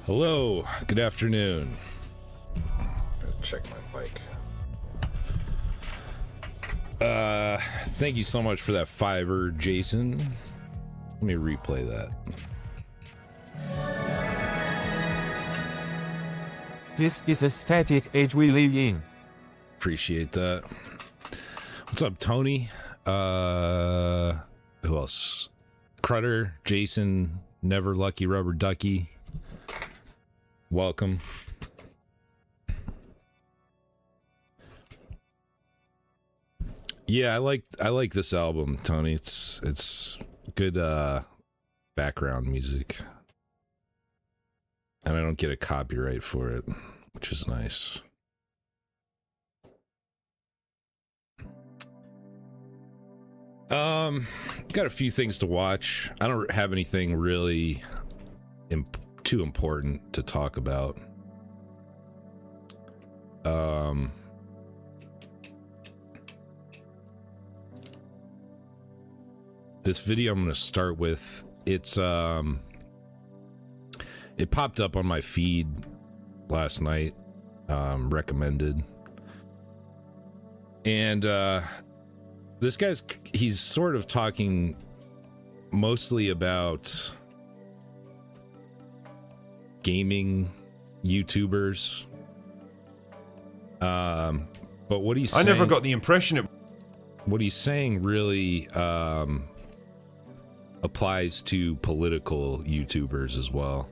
Hello, good afternoon. Gotta check my mic. Thank you so much for that $5, Jason. Let me replay that. This is a static age we live in. Appreciate that. What's up, Tony? Who else? Crutter, Jason, Never Lucky Rubber Ducky. Welcome. Yeah, I like this album, Tony. It's good background music. And I don't get a copyright for it, which is nice. Got a few things to watch. I don't have anything really too important to talk about. This video I'm going to start with, it popped up on my feed last night, recommended. And this guy's, he's sort of talking mostly about gaming YouTubers. But what he's saying, I never got the impression what he's saying really applies to political YouTubers as well.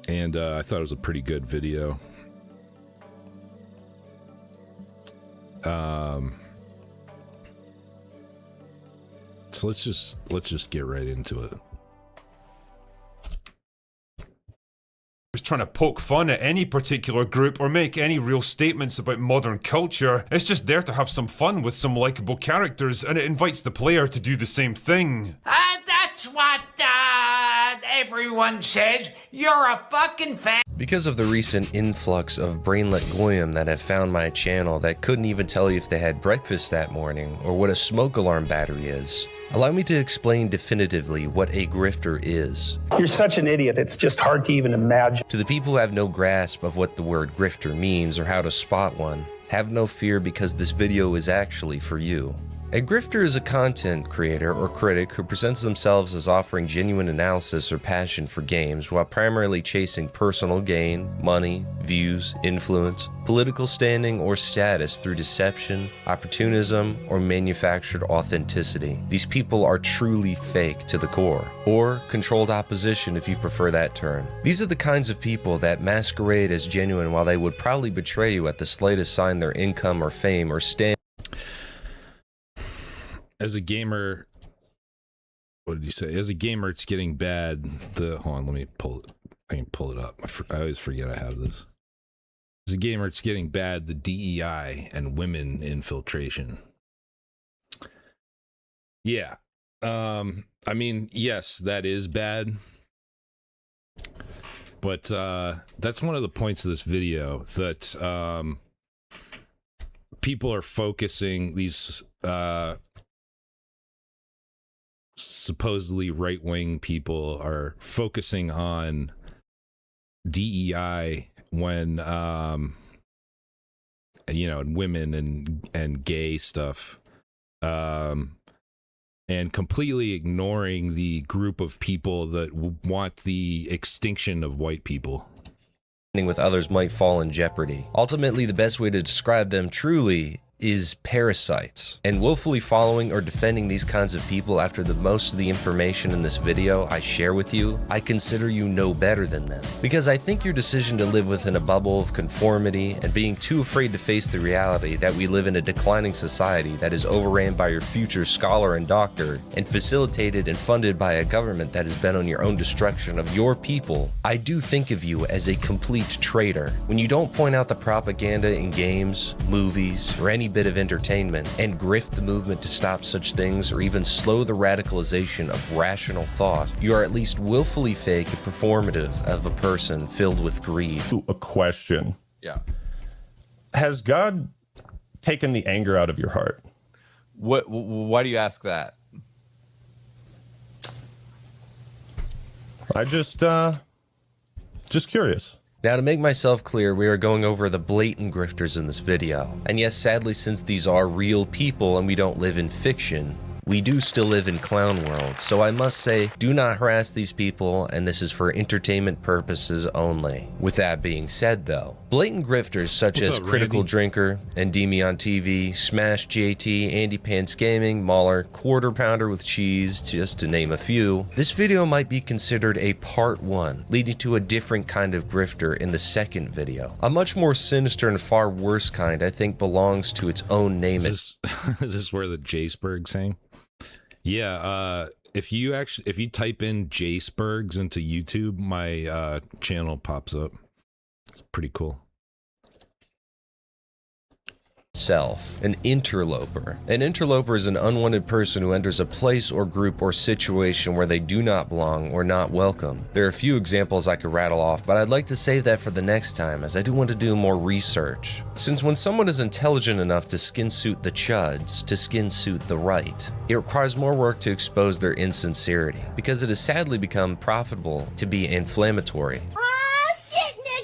And I thought it was a pretty good video. So let's just get right into it. was trying to poke fun at any particular group or make any real statements about modern culture. It's just there to have some fun with some likable characters, and it invites the player to do the same thing. That's what everyone says. You're a fucking fan. Because of the recent influx of brainlet goyim that have found my channel that couldn't even tell you if they had breakfast that morning or what a smoke alarm battery is, allow me to explain definitively what a grifter is. You're such an idiot, it's just hard to even imagine. To the people who have no grasp of what the word grifter means or how to spot one, have no fear because this video is actually for you. A grifter is a content creator or critic who presents themselves as offering genuine analysis or passion for games while primarily chasing personal gain, money, views, influence, political standing, or status through deception, opportunism, or manufactured authenticity. These people are truly fake to the core, or controlled opposition if you prefer that term. These are the kinds of people that masquerade as genuine while they would probably betray you at the slightest sign their income or fame or stand. As a gamer, what did you say? As a gamer, it's getting bad. Hold on, let me pull it. I can pull it up. I always forget I have this. As a gamer, it's getting bad. The DEI and women infiltration. Yeah. I mean, yes, that is bad. But that's one of the points of this video, that people are focusing, these supposedly right-wing people are focusing on DEI when you know, women and gay stuff, and completely ignoring the group of people that want the extinction of white people. With others might fall in jeopardy. Ultimately, the best way to describe them truly is parasites. And willfully following or defending these kinds of people after most of the information in this video I share with you, I consider you no better than them. Because I think your decision to live within a bubble of conformity and being too afraid to face the reality that we live in a declining society that is overran by your future scholar and doctor and facilitated and funded by a government that is bent on your own destruction of your people, I do think of you as a complete traitor. When you don't point out the propaganda in games, movies, or any bit of entertainment and grift the movement to stop such things or even slow the radicalization of rational thought, you are at least willfully fake and performative of a person filled with greed. A question. Yeah. Has God taken the anger out of your heart? Why do you ask that? I just curious. Now, to make myself clear, we are going over the blatant grifters in this video. And yes, sadly, since these are real people and we don't live in fiction, we do still live in clown world, so I must say, do not harass these people, and this is for entertainment purposes only. With that being said though, blatant grifters such as Critical Drinker, Endymion TV, Smash JT, Andy Pants Gaming, Mauler, Quarter Pounder with Cheese, just to name a few, this video might be considered a part 1, leading to a different kind of grifter in the second video. A much more sinister and far worse kind I think belongs to its own name. Is this where the Jacebergs hang? Yeah, if you type in Jacebergs into YouTube, my channel pops up. It's pretty cool. An interloper. An interloper is an unwanted person who enters a place or group or situation where they do not belong or not welcome. There are a few examples I could rattle off, but I'd like to save that for the next time, as I do want to do more research. Since when someone is intelligent enough to skin suit the chuds, to skin suit the right, it requires more work to expose their insincerity, because it has sadly become profitable to be inflammatory.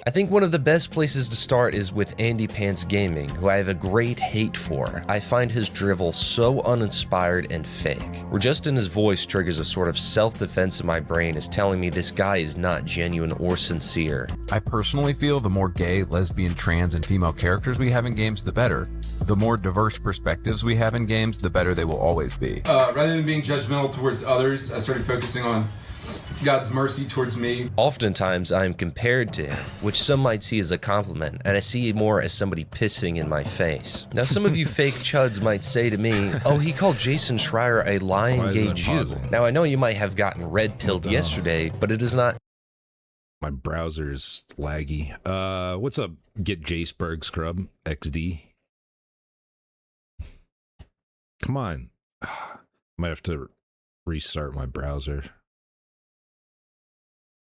I think one of the best places to start is with Andy Pants Gaming, who I have a great hate for. I find his drivel so uninspired and fake, where just in his voice triggers a sort of self-defense in my brain as telling me this guy is not genuine or sincere. I personally feel the more gay, lesbian, trans, and female characters we have in games, the better. The more diverse perspectives we have in games, the better they will always be. Rather than being judgmental towards others, I started focusing on God's mercy towards me. Oftentimes, I am compared to him, which some might see as a compliment, and I see it more as somebody pissing in my face. Now, some of you fake chuds might say to me, oh, he called Jason Schreier a lying gay Jew. Now, I know you might have gotten red-pilled yesterday, but it is not. My browser's laggy. What's up, Get Jaceberg Scrub XD? Come on. Might have to restart my browser.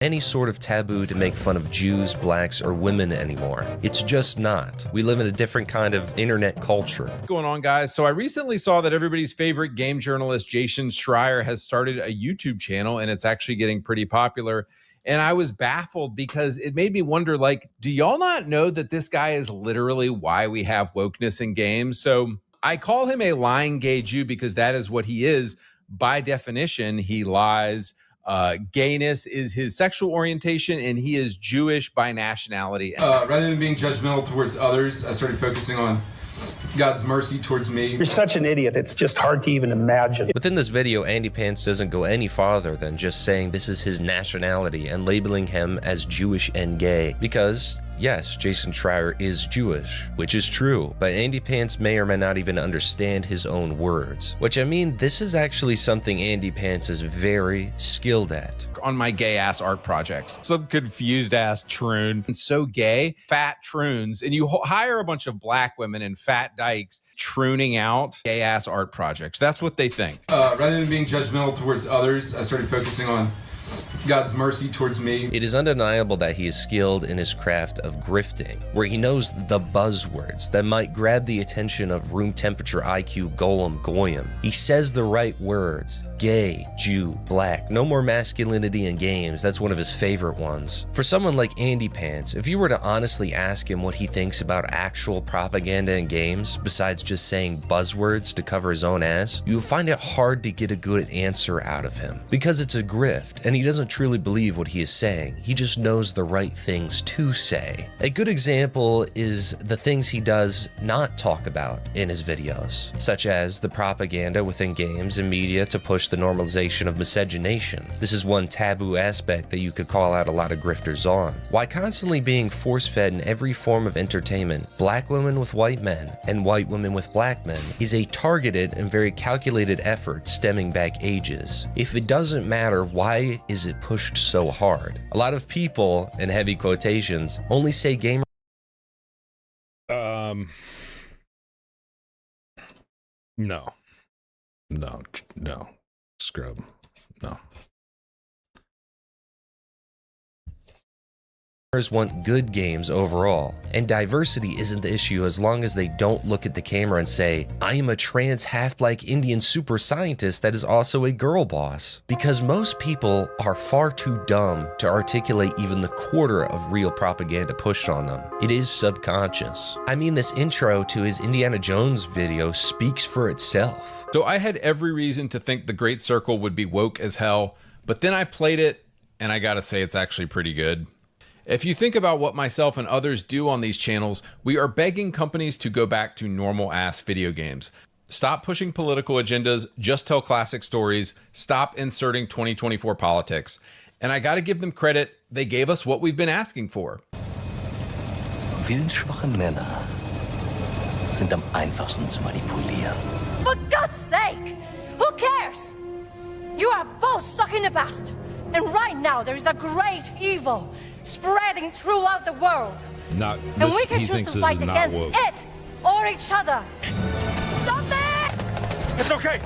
Any sort of taboo to make fun of Jews, blacks, or women anymore. It's just not. We live in a different kind of internet culture. What's going on, guys? So I recently saw that everybody's favorite game journalist, Jason Schreier, has started a YouTube channel, and it's actually getting pretty popular. And I was baffled because it made me wonder, like, do y'all not know that this guy is literally why we have wokeness in games? So I call him a lying gay Jew because that is what he is. By definition, he lies. Gayness is his sexual orientation, and he is Jewish by nationality. Rather than being judgmental towards others, I started focusing on God's mercy towards me. You're such an idiot, it's just hard to even imagine. Within this video, Andy Pants doesn't go any farther than just saying this is his nationality and labeling him as Jewish and gay, because yes, Jason Schreier is Jewish, which is true, but Andy Pants may or may not even understand his own words. Which, I mean, this is actually something Andy Pants is very skilled at. On my gay-ass art projects. Some confused-ass troon. And so gay, fat troons, and you hire a bunch of black women and fat dykes trooning out gay-ass art projects. That's what they think. Rather than being judgmental towards others, I started focusing on God's mercy towards me. It is undeniable that he is skilled in his craft of grifting, where he knows the buzzwords that might grab the attention of room temperature IQ golem goyim. He says the right words. Gay, Jew, black, no more masculinity in games. That's one of his favorite ones. For someone like Andy Pants, if you were to honestly ask him what he thinks about actual propaganda in games, besides just saying buzzwords to cover his own ass, you would find it hard to get a good answer out of him. Because it's a grift, and he doesn't truly believe what he is saying. He just knows the right things to say. A good example is the things he does not talk about in his videos, such as the propaganda within games and media to push the normalization of miscegenation. This is one taboo aspect that you could call out a lot of grifters on. Why constantly being force-fed in every form of entertainment, black women with white men and white women with black men, is a targeted and very calculated effort stemming back ages. If it doesn't matter, why is it pushed so hard? A lot of people, in heavy quotations, only say gamer. No. Scrub. No. want good games overall, and diversity isn't the issue as long as they don't look at the camera and say, I am a trans half-black Indian super scientist that is also a girl boss. Because most people are far too dumb to articulate even the quarter of real propaganda pushed on them. It is subconscious. I mean, this intro to his Indiana Jones video speaks for itself. So I had every reason to think The Great Circle would be woke as hell, but then I played it, and I gotta say it's actually pretty good. If you think about what myself and others do on these channels, we are begging companies to go back to normal-ass video games. Stop pushing political agendas, just tell classic stories, stop inserting 2024 politics. And I gotta give them credit, they gave us what we've been asking for. Willensschwache Männer sind am einfachsten zu manipulieren. For God's sake! Who cares? You are both stuck in the past. And right now there is a great evil spreading throughout the world. And we can choose to fight against it or each other. Stop there! It's okay.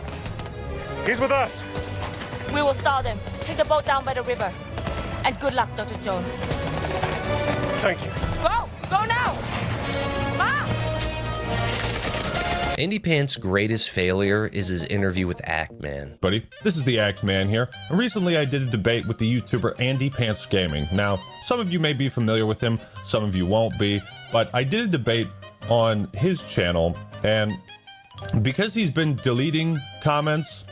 He's with us. We will stall them. Take the boat down by the river. And good luck, Dr. Jones. Thank you. Go! Go now! Andy Pant's greatest failure is his interview with Act Man. Buddy, this is the Act Man here, and recently I did a debate with the YouTuber Andy Pants Gaming. Now, some of you may be familiar with him, some of you won't be, but I did a debate on his channel, and because he's been deleting comments,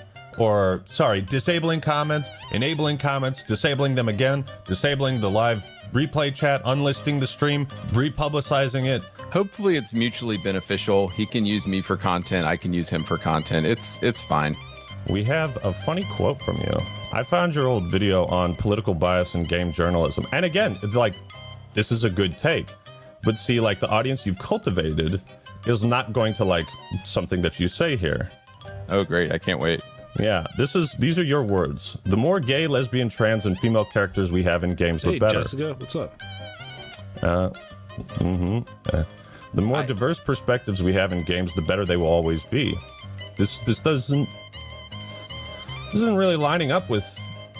disabling comments, enabling comments, disabling them again, disabling the live replay chat, unlisting the stream, republicizing it. Hopefully it's mutually beneficial. He can use me for content, I can use him for content. It's fine. We have a funny quote from you. I found your old video on political bias in game journalism. And again, it's like, this is a good take. But see, like, the audience you've cultivated is not going to like something that you say here. Oh, great. I can't wait. Yeah, these are your words. The more gay, lesbian, trans, and female characters we have in games, the better. Hey, Jessica, what's up? The more diverse perspectives we have in games, the better they will always be. This isn't really lining up with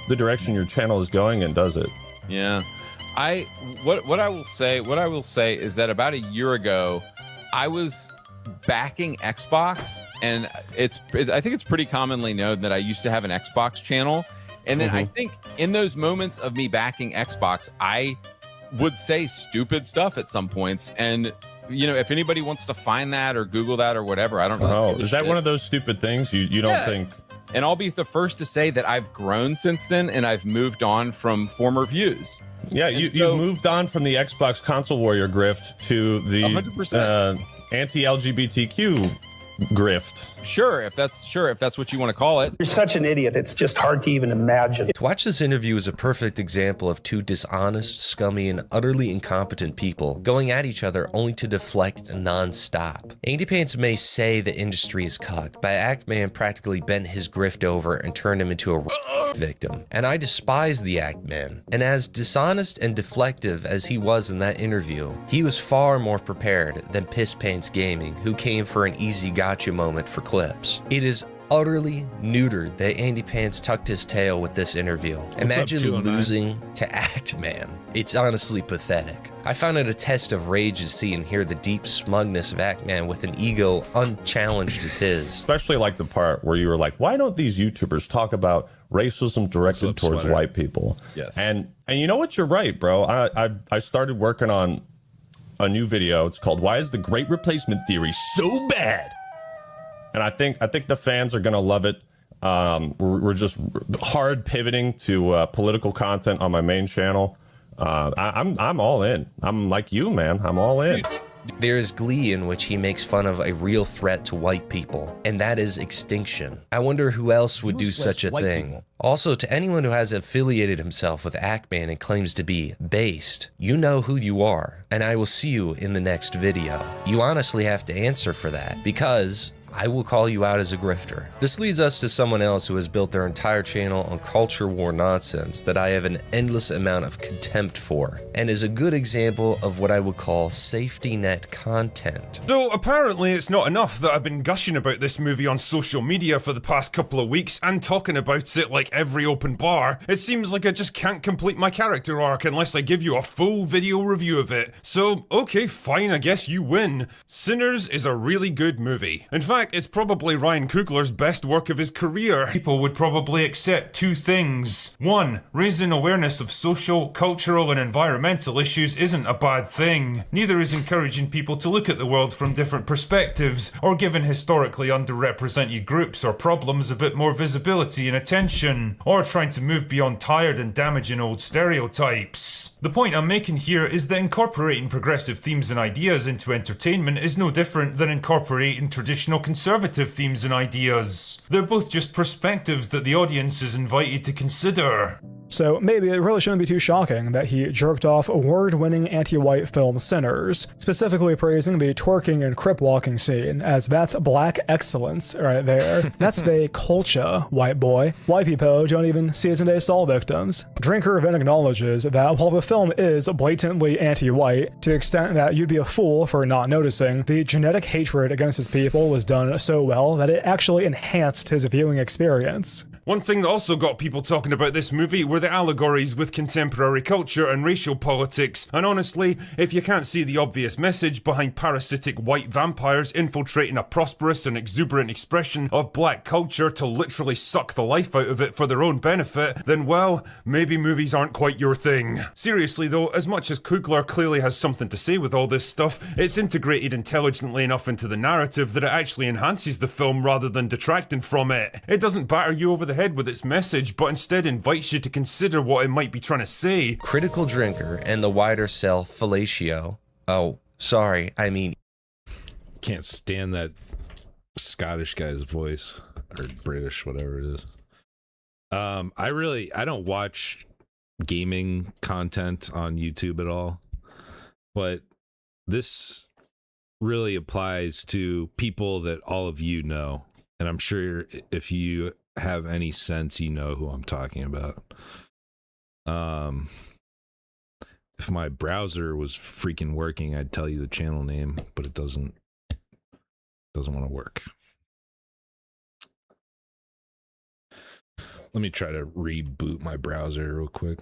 the direction your channel is going in, does it? Yeah. What I will say is that about a year ago, I was backing Xbox, and I think it's pretty commonly known that I used to have an Xbox channel. And then I think in those moments of me backing Xbox, I would say stupid stuff at some points. And, you know, if anybody wants to find that or Google that or whatever, I don't know. Is that one of those stupid things you don't think? And I'll be the first to say that I've grown since then, and I've moved on from former views. Yeah, you moved on from the Xbox console warrior grift to the 100%. Anti-LGBTQ grift. Sure, if that's what you want to call it. You're such an idiot, it's just hard to even imagine. To watch this interview is a perfect example of two dishonest, scummy, and utterly incompetent people going at each other only to deflect non-stop. Andy Pants may say the industry is cucked, but Act Man practically bent his grift over and turned him into a victim. And I despise the Act Man. And as dishonest and deflective as he was in that interview, he was far more prepared than Piss Pants Gaming, who came for an easy gotcha moment for clips. It is utterly neutered that Andy Pants tucked his tail with this interview. Imagine losing to Act Man. It's honestly pathetic. I found it a test of rage to see and hear the deep smugness of Act Man with an ego unchallenged as his. Especially like the part where you were like, why don't these YouTubers talk about racism directed towards white people? Yes. And you know what? You're right, bro. I started working on a new video. It's called "Why is the Great Replacement Theory So Bad?" And I think the fans are gonna love it. We're just hard pivoting to political content on my main channel. I'm all in. I'm like you, man. I'm all in. There is glee in which he makes fun of a real threat to white people, and that is extinction. I wonder who else would do such a thing. Also, to anyone who has affiliated himself with Act Man and claims to be based, you know who you are, and I will see you in the next video. You honestly have to answer for that, because I will call you out as a grifter. This leads us to someone else who has built their entire channel on culture war nonsense that I have an endless amount of contempt for, and is a good example of what I would call safety net content. So apparently it's not enough that I've been gushing about this movie on social media for the past couple of weeks and talking about it like every open bar. It seems like I just can't complete my character arc unless I give you a full video review of it. So, okay, fine, I guess you win. Sinners is a really good movie. In fact, it's probably Ryan Coogler's best work of his career. People would probably accept two things. One, raising awareness of social, cultural, and environmental issues isn't a bad thing. Neither is encouraging people to look at the world from different perspectives, or giving historically underrepresented groups or problems a bit more visibility and attention, or trying to move beyond tired and damaging old stereotypes. The point I'm making here is that incorporating progressive themes and ideas into entertainment is no different than incorporating traditional conservative themes and ideas. They're both just perspectives that the audience is invited to consider. So maybe it really shouldn't be too shocking that he jerked off award-winning anti-white film Sinners, specifically praising the twerking and crip-walking scene, as that's black excellence right there. That's the culture, white boy. White people don't even season-day Saul victims. Drinker then acknowledges that while the film is blatantly anti-white, to the extent that you'd be a fool for not noticing, the genetic hatred against his people was done so well that it actually enhanced his viewing experience. One thing that also got people talking about this movie were the allegories with contemporary culture and racial politics, and honestly, if you can't see the obvious message behind parasitic white vampires infiltrating a prosperous and exuberant expression of black culture to literally suck the life out of it for their own benefit, then well, maybe movies aren't quite your thing. Seriously though, as much as Coogler clearly has something to say with all this stuff, it's integrated intelligently enough into the narrative that it actually enhances the film rather than detracting from it. It doesn't batter you over the head with its message, but instead invites you to consider what it might be trying to say. Critical drinker and the wider self fellatio. Oh, sorry, I mean... Can't stand that Scottish guy's voice, or British, whatever it is. I don't watch gaming content on YouTube at all, but this really applies to people that all of you know, and I'm sure if you have any sense, you know who I'm talking about. If my browser was freaking working, I'd tell you the channel name, but it doesn't want to work. Let me try to reboot my browser real quick.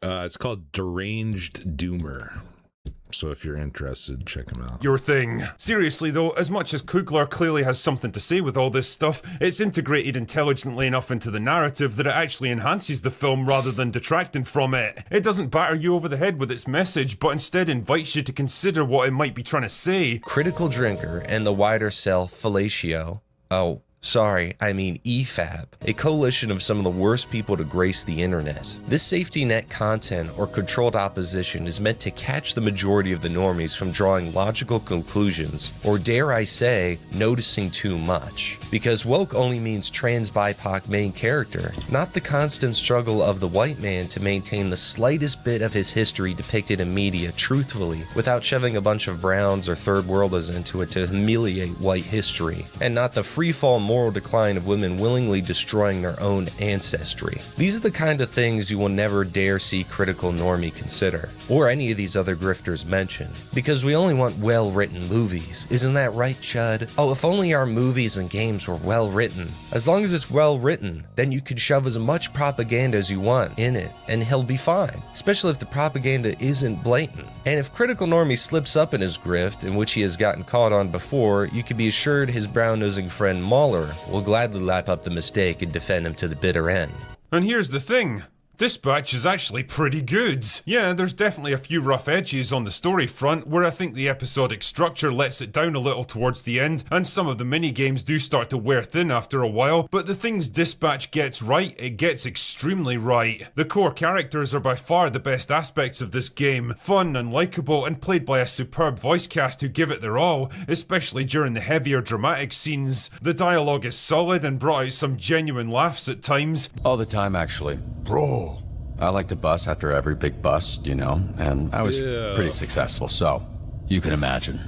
It's called Deranged Doomer. So if you're interested, check him out. Your thing. Seriously though, as much as Coogler clearly has something to say with all this stuff, it's integrated intelligently enough into the narrative that it actually enhances the film rather than detracting from it. It doesn't batter you over the head with its message, but instead invites you to consider what it might be trying to say. Critical drinker and the wider self fellatio. Oh, sorry, I mean EFAB, a coalition of some of the worst people to grace the internet. This safety net content or controlled opposition is meant to catch the majority of the normies from drawing logical conclusions, or dare I say, noticing too much. Because woke only means trans BIPOC main character, not the constant struggle of the white man to maintain the slightest bit of his history depicted in media truthfully, without shoving a bunch of browns or third worlders into it to humiliate white history, and not the free-fall moral decline of women willingly destroying their own ancestry. These are the kind of things you will never dare see critical normie consider, or any of these other grifters mention, because we only want well-written movies. Isn't that right, Chud? Oh, if only our movies and games were well written. As long as it's well written, then you can shove as much propaganda as you want in it, and he'll be fine, especially if the propaganda isn't blatant. And if critical normie slips up in his grift, in which he has gotten caught on before, you can be assured his brown-nosing friend Mahler will gladly lap up the mistake and defend him to the bitter end. And here's the thing. Dispatch is actually pretty good. Yeah, there's definitely a few rough edges on the story front where I think the episodic structure lets it down a little towards the end, and some of the mini-games do start to wear thin after a while, but the things Dispatch gets right, it gets extremely right. The core characters are by far the best aspects of this game, fun and likeable and played by a superb voice cast who give it their all, especially during the heavier dramatic scenes. The dialogue is solid and brought out some genuine laughs at times. All the time, actually. Bro. I like to bust after every big bust, you know, and I was pretty successful, so you can imagine.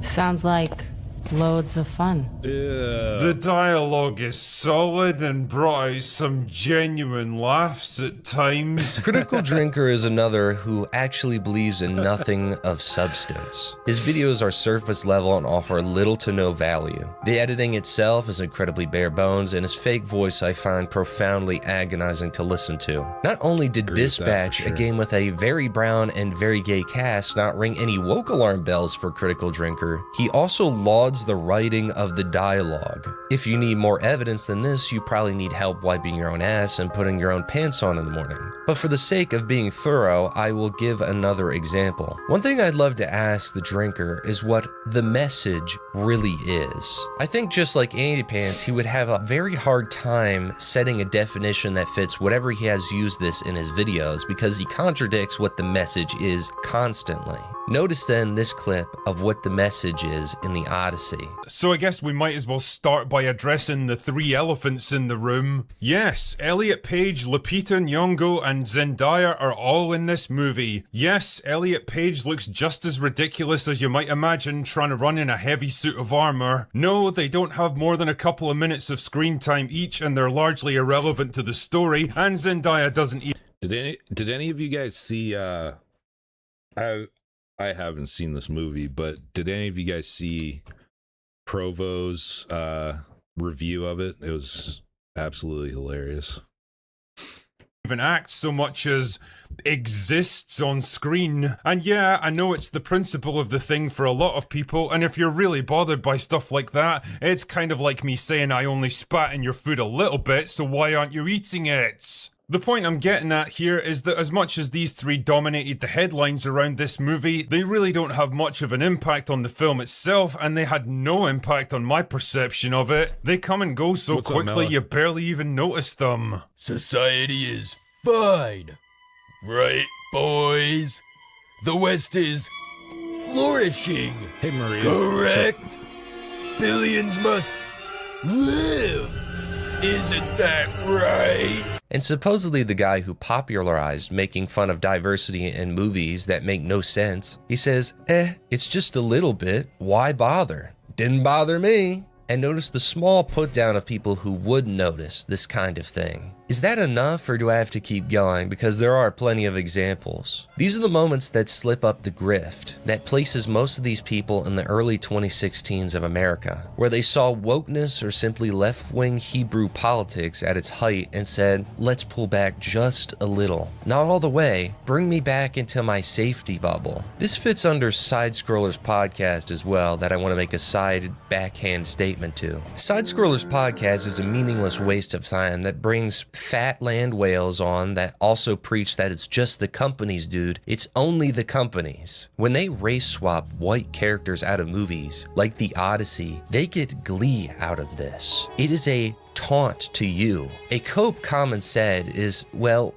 Sounds like loads of fun. The dialogue is solid and brought out some genuine laughs at times. Critical Drinker is another who actually believes in nothing of substance. His videos are surface level and offer little to no value. The editing itself is incredibly bare bones, and his fake voice I find profoundly agonizing to listen to. Not only did Dispatch, a game with a very brown and very gay cast, not ring any woke alarm bells for Critical Drinker, he also lauds the writing of the dialogue. If you need more evidence than this, you probably need help wiping your own ass and putting your own pants on in the morning. But for the sake of being thorough, I will give another example. One thing I'd love to ask the drinker is what the message really is. I think just like Andy Pants, he would have a very hard time setting a definition that fits whatever he has used this in his videos because he contradicts what the message is constantly. Notice then this clip of what the message is in the Odyssey. So I guess we might as well start by addressing the three elephants in the room. Yes, Elliot Page, Lupita Nyong'o and Zendaya are all in this movie. Yes, Elliot Page looks just as ridiculous as you might imagine trying to run in a heavy suit of armor. No, they don't have more than a couple of minutes of screen time each and they're largely irrelevant to the story, and Zendaya doesn't even... Did any of you guys see I haven't seen this movie, but did any of you guys see Provo's review of it? It was absolutely hilarious. Even act so much as exists on screen. And yeah, I know it's the principle of the thing for a lot of people, and if you're really bothered by stuff like that, it's kind of like me saying I only spat in your food a little bit, so why aren't you eating it? The point I'm getting at here is that as much as these three dominated the headlines around this movie, they really don't have much of an impact on the film itself, and they had no impact on my perception of it. They come and go so quickly you barely even notice them. Society is fine, right, boys? The West is flourishing. Hey, Maria. Correct? Billions must live. Isn't that right? And supposedly the guy who popularized making fun of diversity in movies that make no sense, he says, it's just a little bit, why bother? Didn't bother me. And notice the small put down of people who would notice this kind of thing. Is that enough, or do I have to keep going? Because there are plenty of examples. These are the moments that slip up the grift, that places most of these people in the early 2016s of America, where they saw wokeness or simply left-wing Hebrew politics at its height and said, let's pull back just a little. Not all the way, bring me back into my safety bubble. This fits under Side Scrollers Podcast as well, that I want to make a side backhand statement to. Side Scrollers Podcast is a meaningless waste of time that brings fat land whales on that also preach that it's just the companies, dude. It's only the companies. When they race swap white characters out of movies, like the Odyssey, they get glee out of this. It is a taunt to you. A cope common said is, well,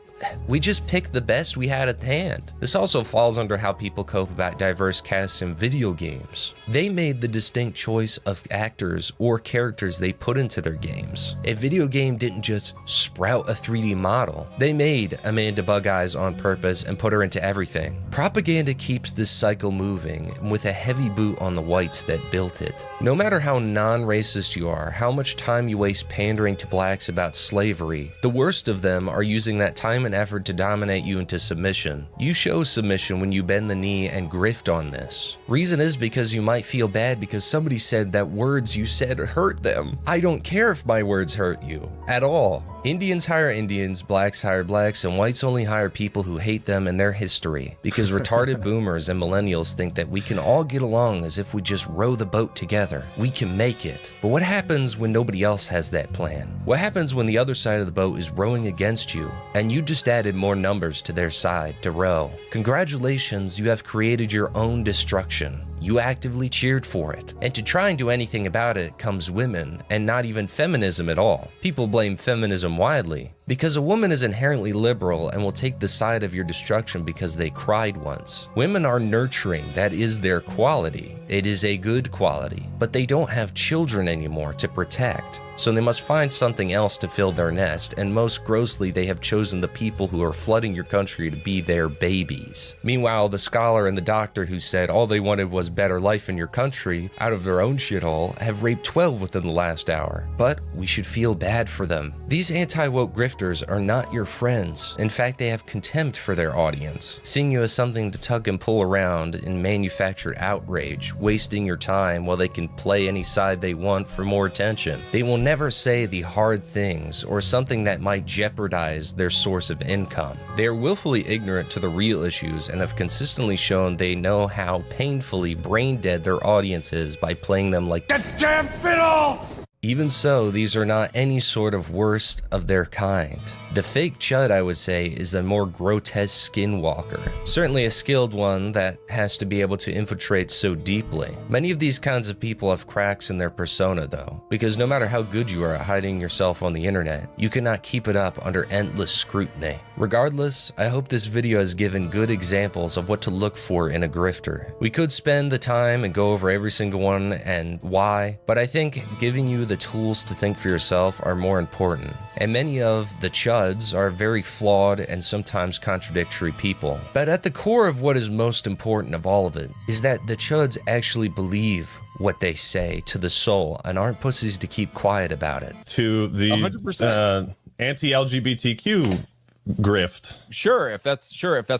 we just picked the best we had at hand. This also falls under how people cope about diverse casts in video games. They made the distinct choice of actors or characters they put into their games. A video game didn't just sprout a 3D model. They made Amanda Bug Eyes on purpose and put her into everything. Propaganda keeps this cycle moving with a heavy boot on the whites that built it. No matter how non-racist you are, how much time you waste pandering to blacks about slavery, the worst of them are using that time and effort to dominate you into submission. You show submission when you bend the knee and grift on this. Reason is because you might feel bad because somebody said that words you said hurt them. I don't care if my words hurt you at all. Indians hire Indians, blacks hire blacks, and whites only hire people who hate them and their history, because retarded boomers and millennials think that we can all get along as if we just row the boat together. We can make it. But what happens when nobody else has that plan? What happens when the other side of the boat is rowing against you, and you just added more numbers to their side to row? Congratulations, you have created your own destruction. You actively cheered for it. And to try and do anything about it comes women, and not even feminism at all. People blame feminism widely, because a woman is inherently liberal and will take the side of your destruction because they cried once. Women are nurturing, that is their quality. It is a good quality, but they don't have children anymore to protect. So they must find something else to fill their nest, and most grossly they have chosen the people who are flooding your country to be their babies. Meanwhile, the scholar and the doctor who said all they wanted was better life in your country, out of their own shithole, have raped 12 within the last hour. But we should feel bad for them. These anti-woke grifters are not your friends. In fact, they have contempt for their audience, seeing you as something to tug and pull around in manufactured outrage, wasting your time while they can play any side they want for more attention. They will never say the hard things or something that might jeopardize their source of income. They are willfully ignorant to the real issues and have consistently shown they know how painfully brain dead their audience is by playing them like the damn fiddle! Even so, these are not any sort of worst of their kind. The fake chud, I would say, is a more grotesque skinwalker. Certainly a skilled one that has to be able to infiltrate so deeply. Many of these kinds of people have cracks in their persona though, because no matter how good you are at hiding yourself on the internet, you cannot keep it up under endless scrutiny. Regardless, I hope this video has given good examples of what to look for in a grifter. We could spend the time and go over every single one and why, but I think giving you the tools to think for yourself are more important. And many of the chuds are very flawed and sometimes contradictory people. But at the core of what is most important of all of it is that the chuds actually believe what they say to the soul and aren't pussies to keep quiet about it. To the 100%. Anti-LGBTQ grift. Sure, if that's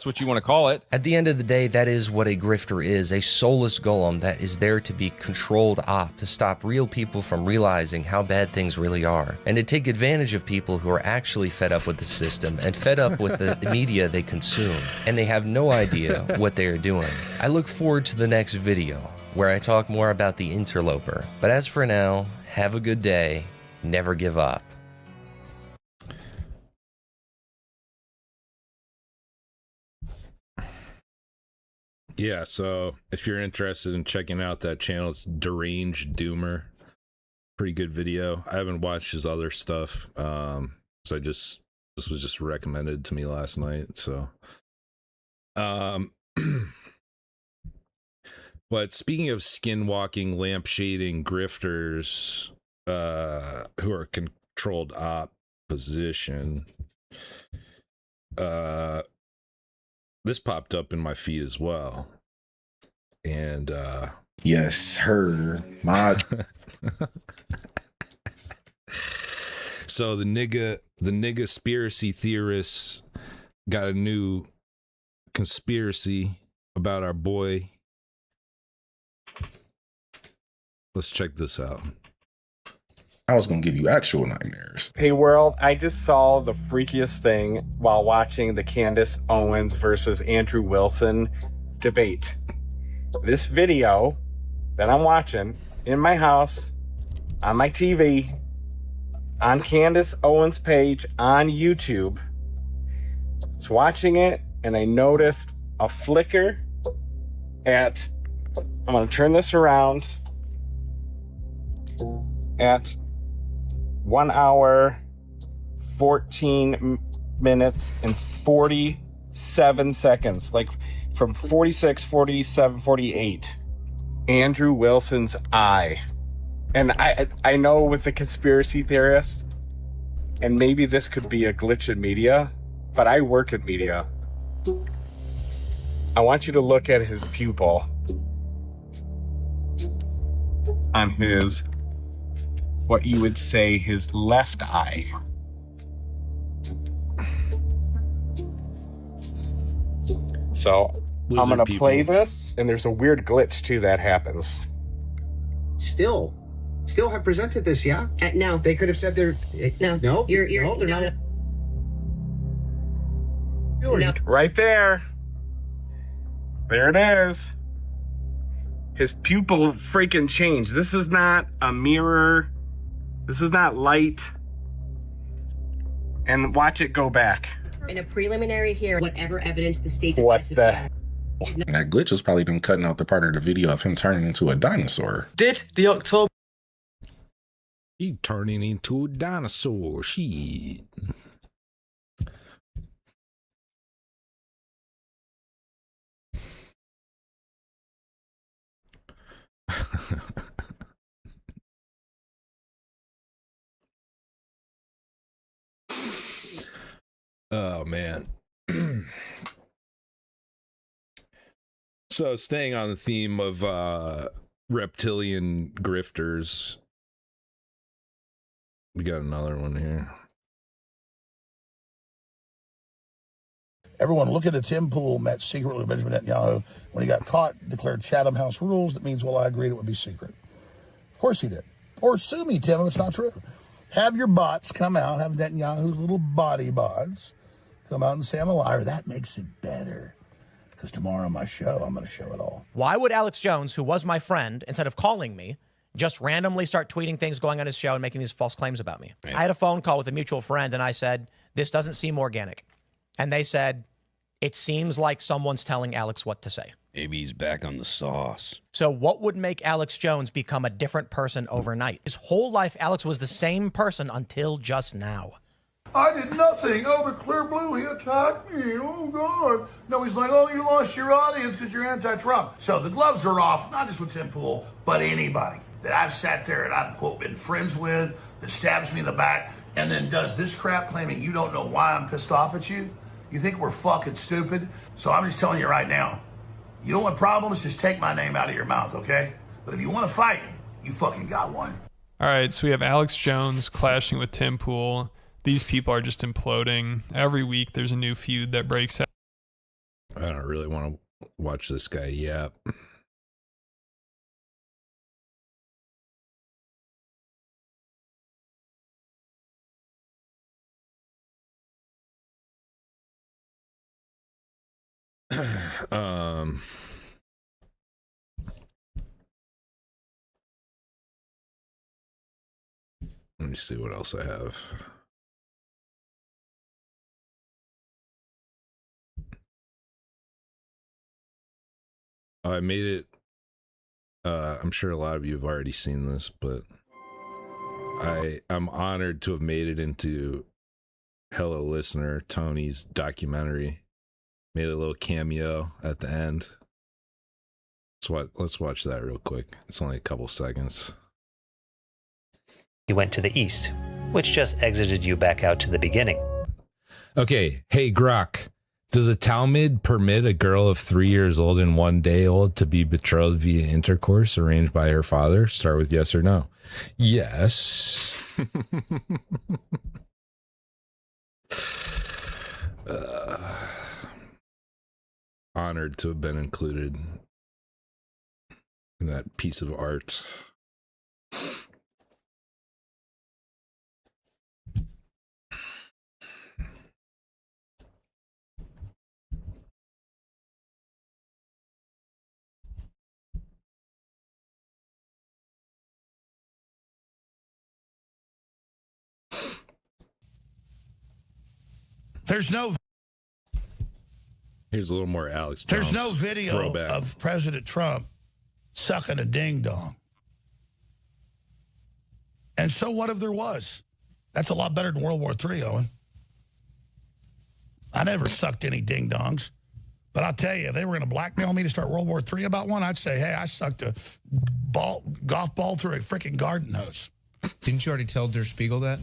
what you want to call it. At the end of the day, that is what a grifter is, a soulless golem that is there to be controlled op, to stop real people from realizing how bad things really are, and to take advantage of people who are actually fed up with the system and fed up with the media they consume, and they have no idea what they are doing. I look forward to the next video, where I talk more about the interloper. But as for now, have a good day, never give up. Yeah, so if you're interested in checking out that channel, it's Deranged Doomer. Pretty good video. I haven't watched his other stuff. So this was just recommended to me last night. So but speaking of skinwalking, lampshading grifters who are controlled opposition, this popped up in my feed as well. And yes, sir. My so the nigga conspiracy theorists got a new conspiracy about our boy. Let's check this out. I was gonna give you actual nightmares. Hey world, I just saw the freakiest thing while watching the Candace Owens versus Andrew Wilson debate. This video that I'm watching in my house, on my TV, on Candace Owens' page on YouTube. I was watching it and I noticed a flicker at, I'm gonna turn this around, at 1 hour, 14 minutes, and 47 seconds. Like from 46, 47, 48. Andrew Wilson's eye. And I know with the conspiracy theorists, and maybe this could be a glitch in media, but I work in media. I want you to look at his pupil on his, what you would say, his left eye. So I'm gonna play this, and there's a weird glitch too that happens. Still, still have presented this, yeah? No. They could have said they're... No. No? You're no, they're not. No. Right there. There it is. His pupil freaking changed. This is not a mirror. This is not light. And watch it go back. In a preliminary hearing, whatever evidence the state What decides the? And that glitch is probably them cutting out the part of the video of him turning into a dinosaur. Did the October... He turning into a dinosaur. Shit. Oh man. So staying on the theme of reptilian grifters, we got another one here. Everyone look at Tim Pool met secretly with Benjamin Netanyahu. When he got caught, declared Chatham House rules. That means, well, I agreed it would be secret. Of course he did. Or sue me, Tim, if it's not true. Have your bots come out, have Netanyahu's little body bots come out and say I'm a liar. That makes it better. Because tomorrow on my show, I'm going to show it all. Why would Alex Jones, who was my friend, instead of calling me, just randomly start tweeting things going on his show and making these false claims about me? Right. I had a phone call with a mutual friend, and I said, this doesn't seem organic. And they said, it seems like someone's telling Alex what to say. Maybe he's back on the sauce. So what would make Alex Jones become a different person overnight? His whole life, Alex was the same person until just now. I did nothing. Oh, the clear blue, he attacked me. Oh, God. No, he's like, oh, you lost your audience because you're anti-Trump. So the gloves are off, not just with Tim Pool, but anybody that I've sat there and I've, quote, been friends with, that stabs me in the back, and then does this crap claiming you don't know why I'm pissed off at you. You think we're fucking stupid? So I'm just telling you right now, you don't want problems, just take my name out of your mouth, okay? But if you want to fight, you fucking got one. All right, so we have Alex Jones clashing with Tim Pool. These people are just imploding. Every week there's a new feud that breaks out. I don't really want to watch this guy yap. Let me see what else I have. Oh, I made it. I'm sure a lot of you have already seen this, but I'm honored to have made it into Hello Listener, Tony's documentary. Made a little cameo at the end. Let's watch that real quick. It's only a couple seconds. You went to the east, which just exited you back out to the beginning. Okay, hey Grok, does the Talmud permit a girl of 3 years old and 1 day old to be betrothed via intercourse arranged by her father? Start with yes or no. Yes. Honored to have been included in that piece of art. There's no... Here's a little more Alex Jones. There's no video throwback of President Trump sucking a ding-dong. And so what if there was? That's a lot better than World War III, Owen. I never sucked any ding-dongs. But I'll tell you, if they were going to blackmail me to start World War III about one, I'd say, hey, I sucked a golf ball through a freaking garden hose. Didn't you already tell Der Spiegel that?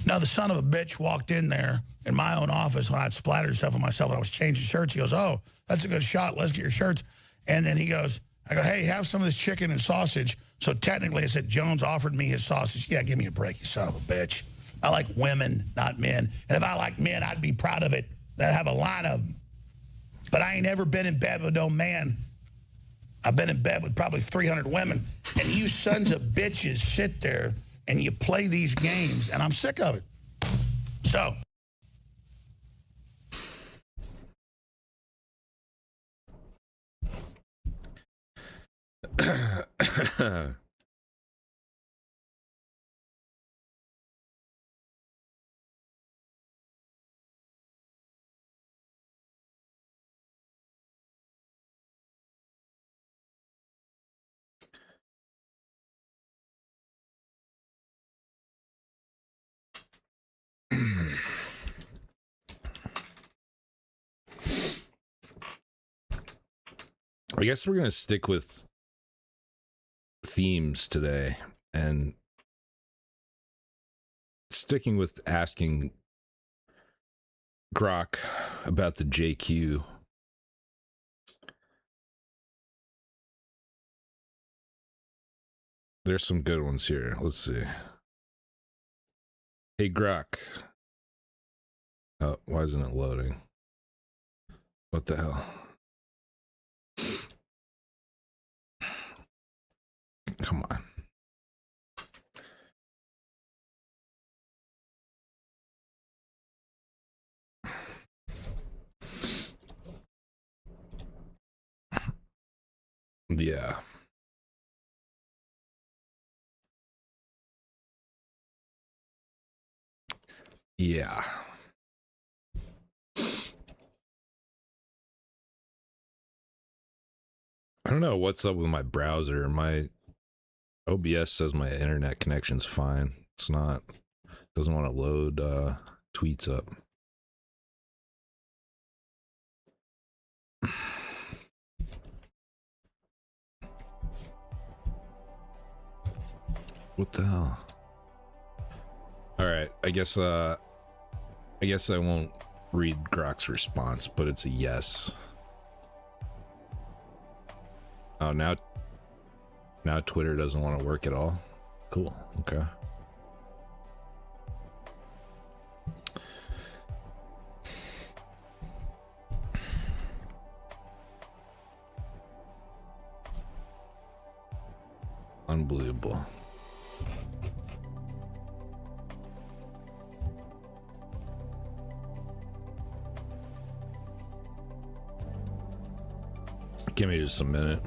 No, the son of a bitch walked in there in my own office when I'd splattered stuff on myself and I was changing shirts. He goes, oh, that's a good shot. Let's get your shirts. And then he goes, I go, hey, have some of this chicken and sausage. So technically I said, Jones offered me his sausage. Yeah, give me a break, you son of a bitch. I like women, not men. And if I like men, I'd be proud of it. I'd have a line of them. But I ain't ever been in bed with no man I've been in bed with probably 300 women, and you sons of bitches sit there and you play these games, and I'm sick of it. So. I guess we're going to stick with themes today, and sticking with asking Grok about the JQ. There's some good ones here. Let's see. Hey, Grok. Oh, why isn't it loading? What the hell? Come on. Yeah. Yeah. I don't know what's up with my browser. My OBS says my internet connection's fine. It's not. Doesn't want to load tweets up. What the hell? All right, I guess I won't read Grok's response, but it's a yes. Oh, now Twitter doesn't want to work at all. Cool. Okay. Unbelievable. Give me just a minute.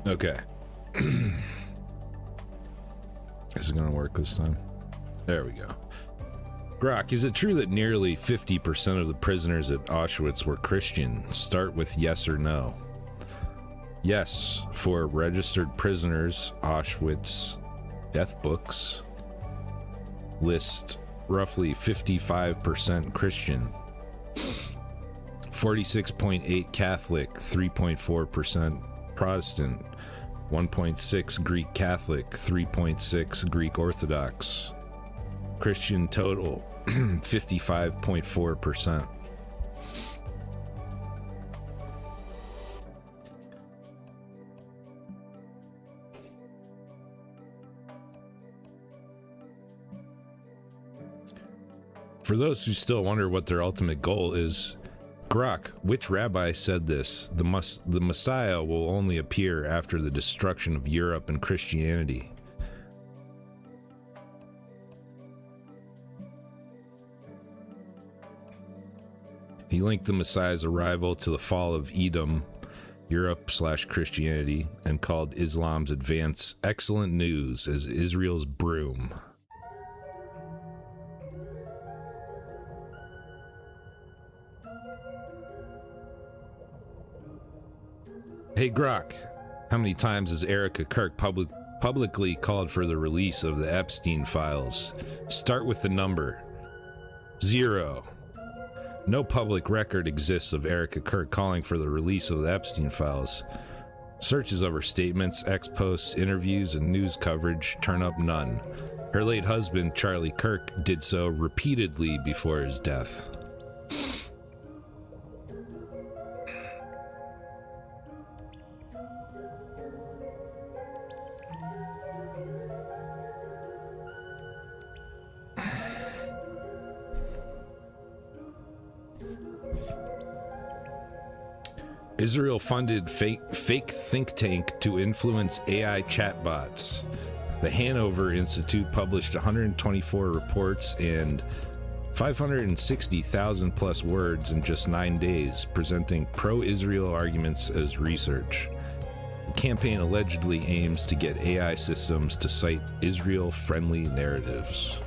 Okay. Is it gonna work this time? There we go. Grok, is it true that nearly 50% of the prisoners at Auschwitz were Christian? Start with yes or no. Yes, for registered prisoners, Auschwitz death books list roughly 55% Christian, 46.8 Catholic, 3.4% Protestant, 1.6 Greek Catholic, 3.6 Greek Orthodox. Christian total 55.4%. For those who still wonder what their ultimate goal is, Grok, which rabbi said this? The Messiah will only appear after the destruction of Europe and Christianity. He linked the Messiah's arrival to the fall of Edom, Europe/Christianity, and called Islam's advance excellent news as Israel's broom. Hey Grok, how many times has Erica Kirk publicly called for the release of the Epstein files? Start with the number. 0. No public record exists of Erica Kirk calling for the release of the Epstein files. Searches of her statements, ex-posts, interviews, and news coverage turn up none. Her late husband, Charlie Kirk, did so repeatedly before his death. Israel-funded fake think tank to influence AI chatbots. The Hanover Institute published 124 reports and 560,000 plus words in just 9 days, presenting pro-Israel arguments as research. The campaign allegedly aims to get AI systems to cite Israel-friendly narratives.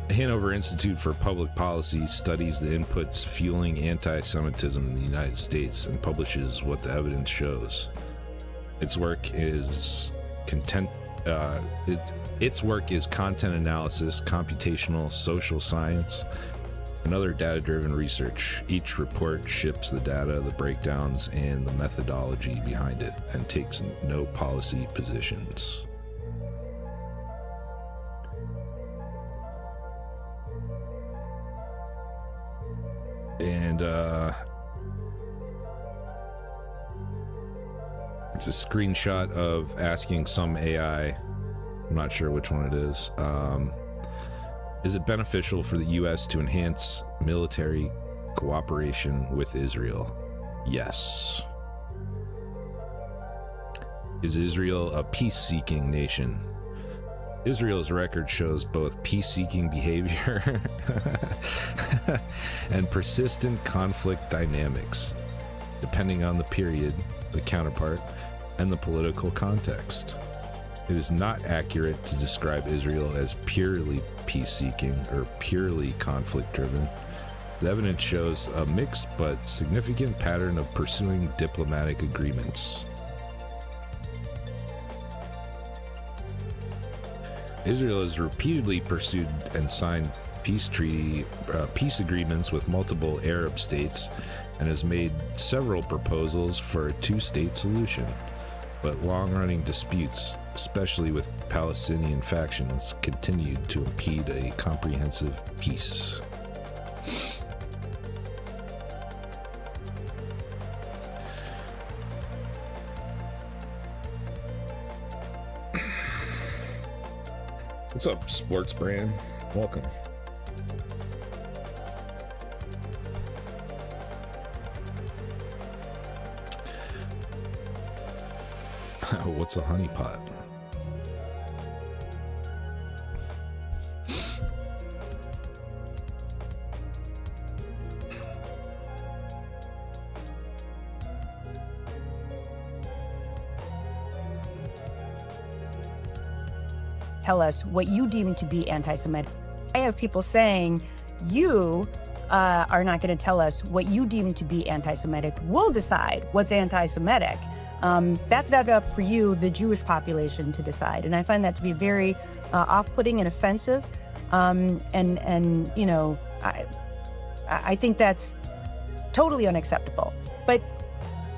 The Hanover Institute for Public Policy studies the inputs fueling anti-Semitism in the United States and publishes what the evidence shows. Its work is content analysis, computational social science, and other data-driven research. Each report ships the data, the breakdowns, and the methodology behind it, and takes no policy positions. And it's a screenshot of asking some AI, I'm not sure which one it is it beneficial for the U.S. to enhance military cooperation with Israel? Yes. Is Israel a peace-seeking nation? Israel's record shows both peace-seeking behavior and persistent conflict dynamics, depending on the period, the counterpart, and the political context. It is not accurate to describe Israel as purely peace-seeking or purely conflict-driven. The evidence shows a mixed but significant pattern of pursuing diplomatic agreements. Israel has repeatedly pursued and signed peace agreements with multiple Arab states and has made several proposals for a two-state solution. But long-running disputes, especially with Palestinian factions, continued to impede a comprehensive peace. What's up, Sports Brand? Welcome. What's a honeypot? Tell us what you deem to be anti-Semitic. I have people saying, you are not going to tell us what you deem to be anti-Semitic. We'll decide what's anti-Semitic. That's not up for you, the Jewish population, to decide. And I find that to be very off-putting and offensive. And you know, I think that's totally unacceptable. But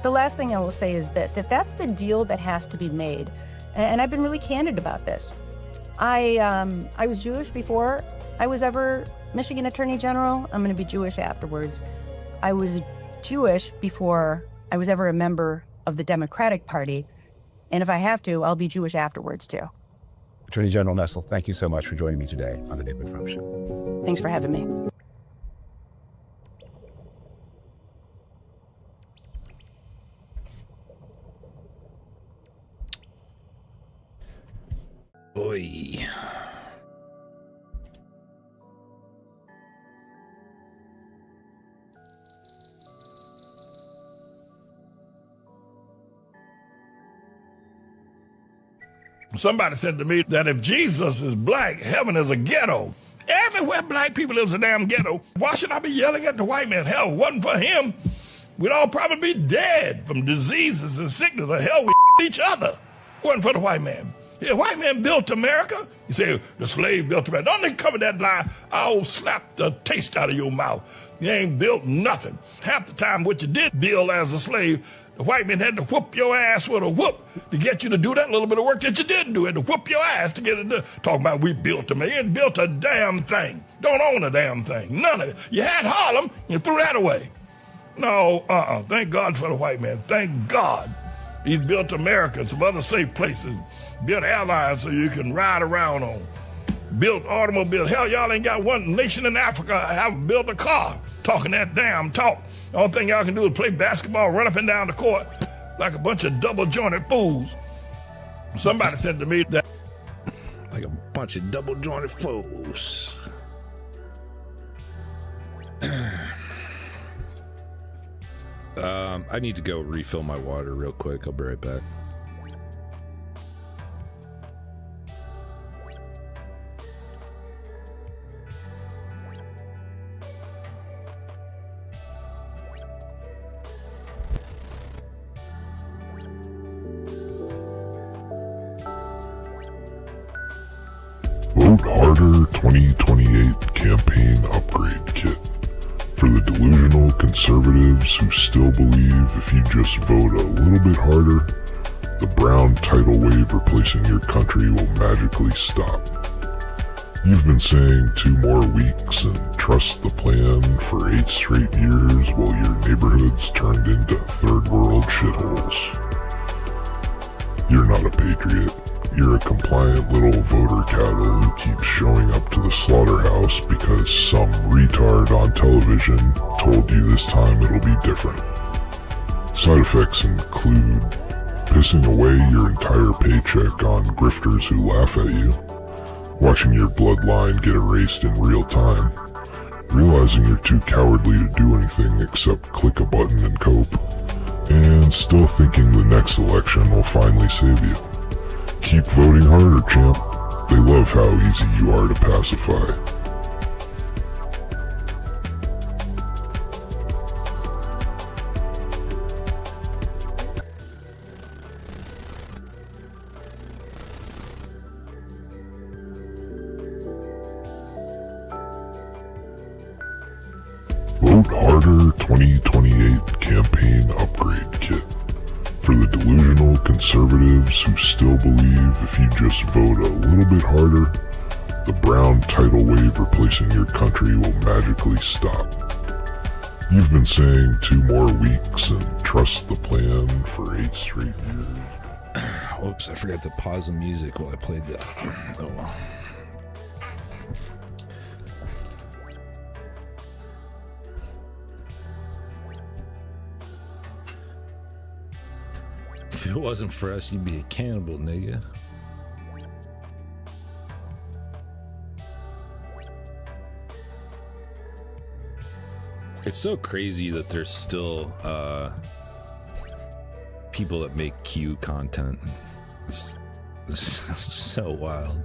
the last thing I will say is this: if that's the deal that has to be made, and I've been really candid about this, I was Jewish before I was ever Michigan Attorney General. I'm going to be Jewish afterwards. I was Jewish before I was ever a member of the Democratic Party. And if I have to, I'll be Jewish afterwards too. Attorney General Nessel, thank you so much for joining me today on the David Frum Show. Thanks for having me. Oi. Somebody said to me that if Jesus is black, heaven is a ghetto. Everywhere black people live is a damn ghetto. Why should I be yelling at the white man? Hell, if it wasn't for him, we'd all probably be dead from diseases and sickness. Or hell, we each other. It wasn't for the white man. The white man built America. You say, the slave built America. Don't they cover that lie? I'll slap the taste out of your mouth. You ain't built nothing. Half the time what you did build as a slave, the white man had to whoop your ass with a whoop to get you to do that little bit of work that you didn't do. Had to whoop your ass to get it done. Talking about we built America. You ain't built a damn thing. Don't own a damn thing. None of it. You had Harlem, you threw that away. No, thank God for the white man. Thank God. He's built America and some other safe places, built airlines so you can ride around on, built automobiles. Hell, y'all ain't got one nation in Africa have built a car talking that damn talk. The only thing y'all can do is play basketball, run up and down the court like a bunch of double-jointed fools. Somebody said to me that... Like a bunch of double-jointed fools. I need to go refill my water real quick. I'll be right back. Vote Harder 2028 Campaign Upgrade Kit. For the delusional conservatives who still believe if you just vote a little bit harder, the brown tidal wave replacing your country will magically stop. You've been saying 2 more weeks and trust the plan for 8 straight years while your neighborhood's turned into third world shitholes. You're not a patriot. You're a compliant little voter cattle who keeps showing up to the slaughterhouse because some retard on television told you this time it'll be different. Side effects include pissing away your entire paycheck on grifters who laugh at you, watching your bloodline get erased in real time, realizing you're too cowardly to do anything except click a button and cope, and still thinking the next election will finally save you. Keep voting harder, champ. They love how easy you are to pacify. Vote Harder 2028 Campaign Upgrade Kit. For the delusional conservatives who still believe if you just vote a little bit harder, the brown tidal wave replacing your country will magically stop. You've been saying 2 more weeks and trust the plan for 8 straight years. Whoops, I forgot to pause the music while I played that. Oh well. If it wasn't for us, you'd be a cannibal, nigga. It's so crazy that there's still people that make Q content. It's so wild.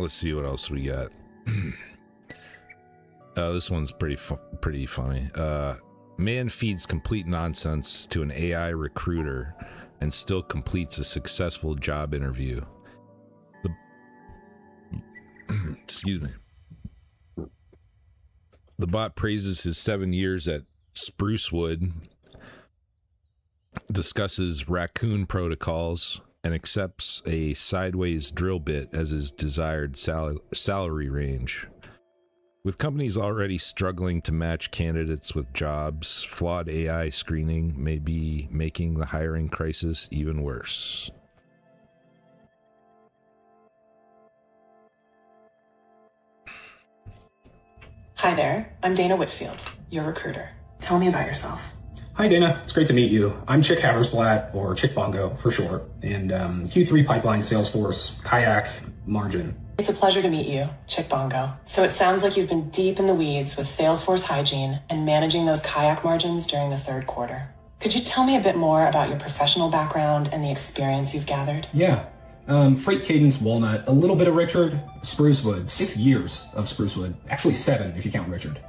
Let's see what else we got. This one's pretty funny. Man feeds complete nonsense to an AI recruiter and still completes a successful job interview. Excuse me. The bot praises his 7 years at Sprucewood, discusses raccoon protocols, and accepts a sideways drill bit as his desired salary range. With companies already struggling to match candidates with jobs, flawed AI screening may be making the hiring crisis even worse. Hi there, I'm Dana Whitfield, your recruiter. Tell me about yourself. Hi Dana, it's great to meet you. I'm Chick Haversblatt, or Chick Bongo for short, and Q3 Pipeline Salesforce, Kayak, Margin. It's a pleasure to meet you, Chick Bongo. So it sounds like you've been deep in the weeds with Salesforce hygiene and managing those kayak margins during the third quarter. Could you tell me a bit more about your professional background and the experience you've gathered? Yeah. Freight Cadence, Walnut, a little bit of Richard, Sprucewood, 6 years of Sprucewood. Actually 7 if you count Richard.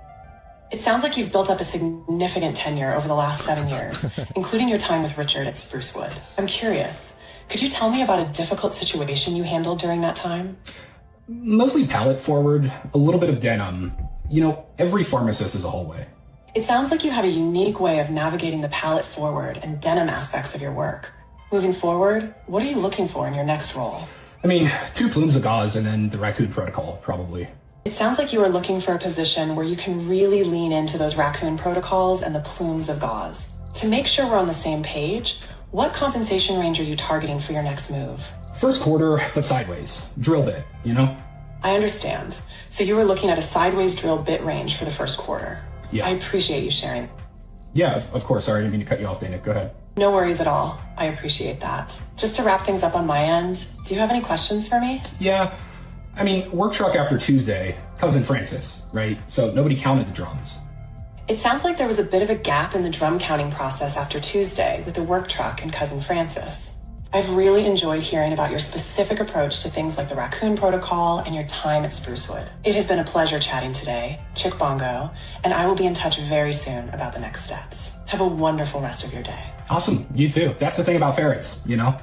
It sounds like you've built up a significant tenure over the last 7 years, including your time with Richard at Sprucewood. I'm curious, could you tell me about a difficult situation you handled during that time? Mostly pallet forward, a little bit of denim. You know, every pharmacist is a hallway. It sounds like you have a unique way of navigating the palette forward and denim aspects of your work. Moving forward, what are you looking for in your next role? I mean, 2 plumes of gauze and then the raccoon protocol, probably. It sounds like you are looking for a position where you can really lean into those raccoon protocols and the plumes of gauze. To make sure we're on the same page, what compensation range are you targeting for your next move? First quarter, but sideways. Drill bit, you know? I understand. So you were looking at a sideways drill bit range for the first quarter. Yeah. I appreciate you sharing. Yeah, of course. Sorry, I didn't mean to cut you off, Dana. Go ahead. No worries at all. I appreciate that. Just to wrap things up on my end, do you have any questions for me? Yeah. I mean, work truck after Tuesday, cousin Francis, right? So nobody counted the drums. It sounds like there was a bit of a gap in the drum counting process after Tuesday with the work truck and cousin Francis. I've really enjoyed hearing about your specific approach to things like the raccoon protocol and your time at Sprucewood. It has been a pleasure chatting today, Chick Bongo, and I will be in touch very soon about the next steps. Have a wonderful rest of your day. Awesome. You too. That's the thing about ferrets, you know?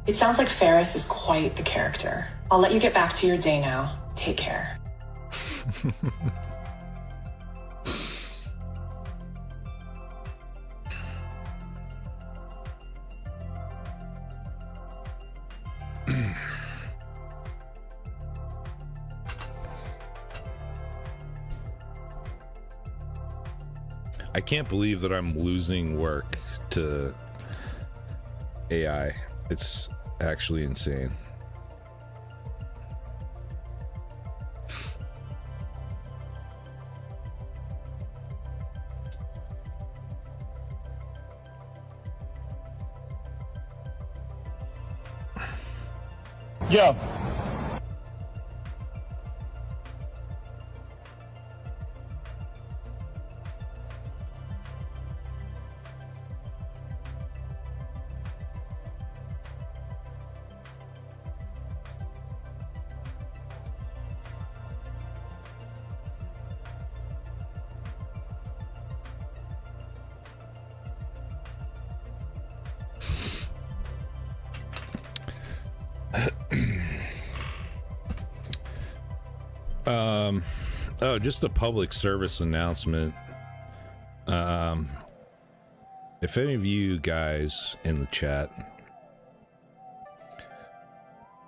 It sounds like Ferris is quite the character. I'll let you get back to your day now. Take care. I can't believe that I'm losing work to AI. It's actually insane. Yeah. Oh, just a public service announcement. If any of you guys in the chat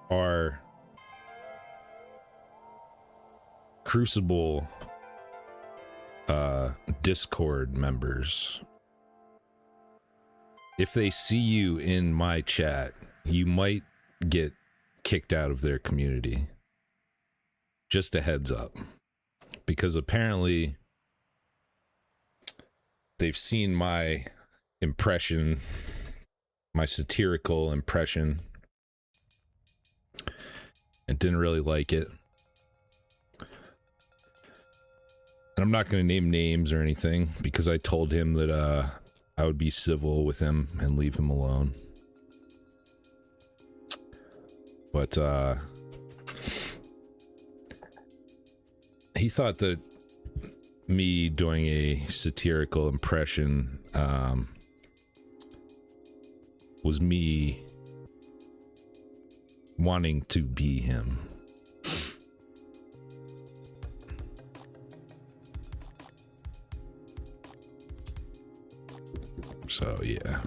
are Crucible Discord members, if they see you in my chat, you might get kicked out of their community. Just a heads up. Because apparently they've seen my impression, my satirical impression, and didn't really like it. And I'm not going to name names or anything because I told him that I would be civil with him and leave him alone. But he thought that me doing a satirical impression was me wanting to be him. So, yeah.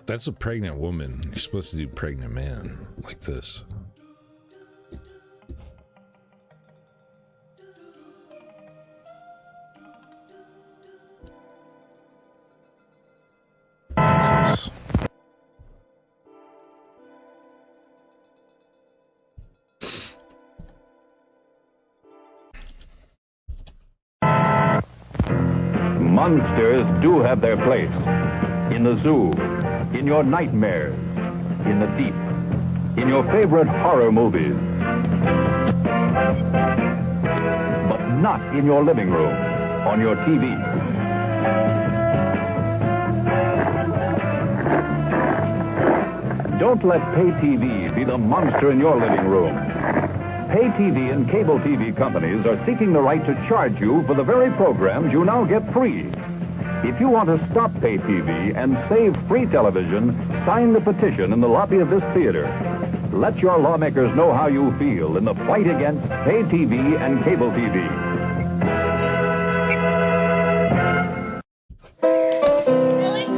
That's a pregnant woman. You're supposed to do pregnant man like this. What's this? Monsters do have their place in the zoo, in your nightmares, in the deep, in your favorite horror movies. But not in your living room, on your TV. Don't let pay TV be the monster in your living room. Pay TV and cable TV companies are seeking the right to charge you for the very programs you now get free. If you want to stop pay TV and save free television, sign the petition in the lobby of this theater. Let your lawmakers know how you feel in the fight against pay TV and cable TV.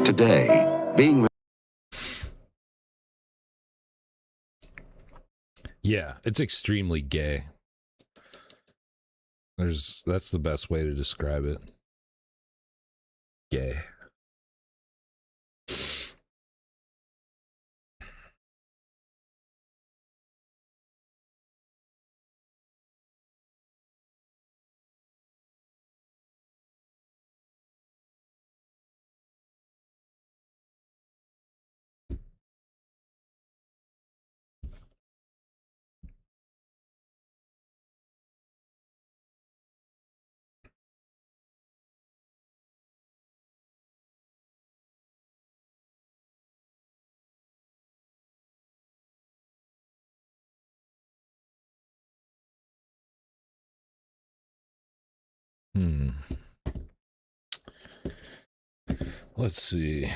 Today, being... Yeah, it's extremely gay. That's the best way to describe it. Gay. Let's see.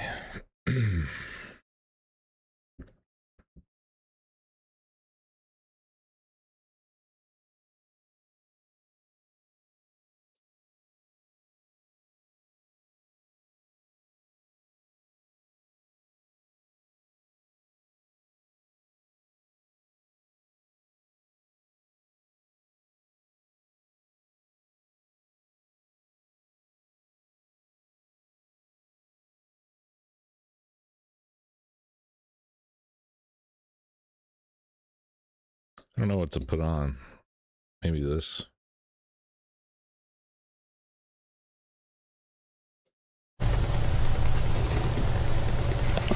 I don't know what to put on. Maybe this.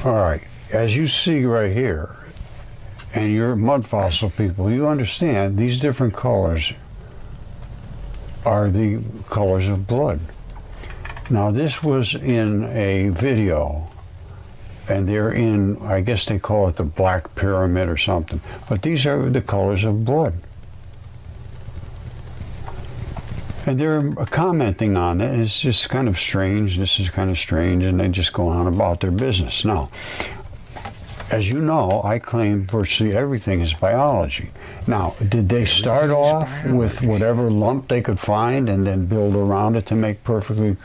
All right, as you see right here, and you're mud fossil people, you understand these different colors are the colors of blood. Now this was in a video, and they're in, I guess they call it the Black Pyramid or something, but these are the colors of blood. And they're commenting on it, and it's just kind of strange, this is kind of strange, and they just go on about their business. Now, as you know, I claim virtually everything is biology. Now, did they start off with whatever lump they could find and then build around it to make perfectly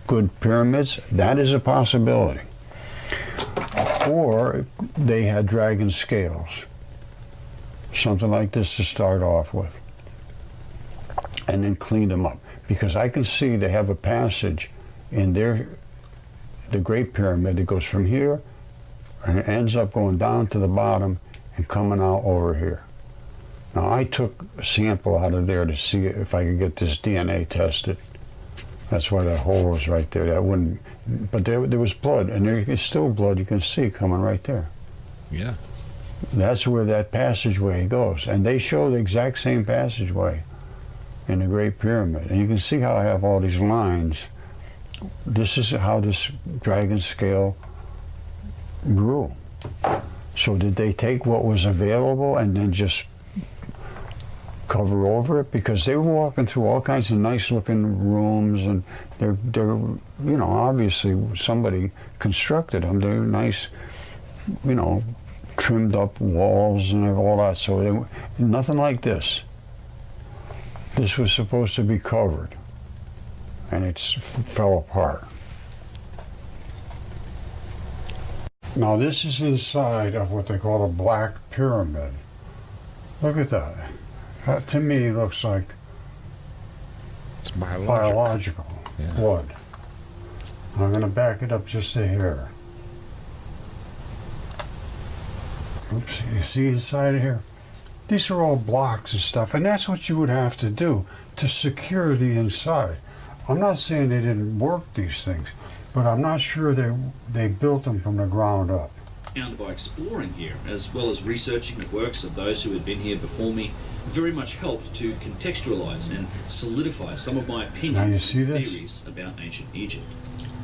good pyramids? That is a possibility. Or they had dragon scales, something like this to start off with, and then cleaned them up. Because I can see they have a passage in the Great Pyramid that goes from here and it ends up going down to the bottom and coming out over here. Now I took a sample out of there to see if I could get this DNA tested. That's why that hole was right there. That wouldn't, but there was blood, and there is still blood you can see coming right there. Yeah. That's where that passageway goes, and they show the exact same passageway in the Great Pyramid, and you can see how I have all these lines. This is how this dragon scale grew. So did they take what was available and then just cover over it? Because they were walking through all kinds of nice looking rooms, and they're you know, obviously somebody constructed them. They're nice, you know, trimmed up walls and all that. So nothing like this. This was supposed to be covered, and it fell apart. Now this is inside of what they call a Black Pyramid. Look at that. That to me looks like it's biological blood. I'm going to back it up just to here. Oops, you see inside of here? These are all blocks and stuff, and that's what you would have to do to secure the inside. I'm not saying they didn't work these things, but I'm not sure they built them from the ground up. found by exploring here, as well as researching the works of those who had been here before me, very much helped to contextualize and solidify some of my opinions and theories about ancient Egypt.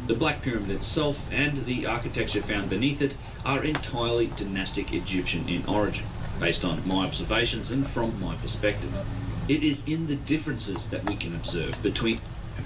The Black Pyramid itself and the architecture found beneath it are entirely dynastic Egyptian in origin, based on my observations and from my perspective. It is in the differences that we can observe between...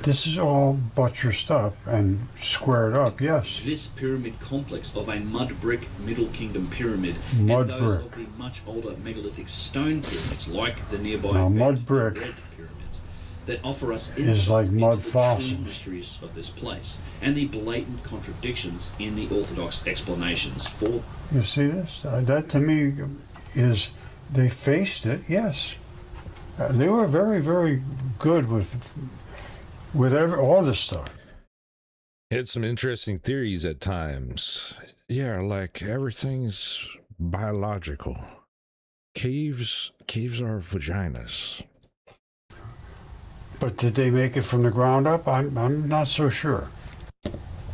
This is all buttressed up and squared up, yes. This pyramid complex of a mud brick Middle Kingdom pyramid Mud and those brick. of the much older megalithic stone pyramids, like the nearby Now, mud Bed brick Red pyramids, that offer us is insight like mud into the fossils. true mysteries of this place and the blatant contradictions in the orthodox explanations for. You see this? That to me is, they faced it, yes. They were very, very good with all this stuff. Had some interesting theories at times. Yeah, like everything's biological. Caves are vaginas. But did they make it from the ground up? I'm not so sure.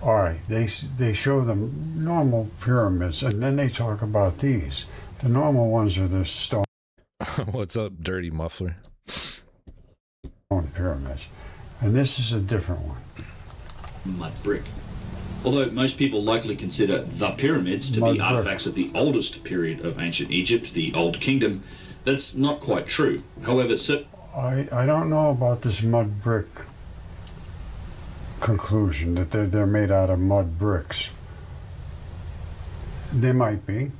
All right, they show them normal pyramids, and then they talk about these. The normal ones are the stone What's up, dirty muffler? pyramids, and this is a different one. Mud brick. Although most people likely consider the pyramids to be artifacts of the oldest period of ancient Egypt, the Old Kingdom, that's not quite true. However, I don't know about this mud brick conclusion that they're made out of mud bricks. They might be,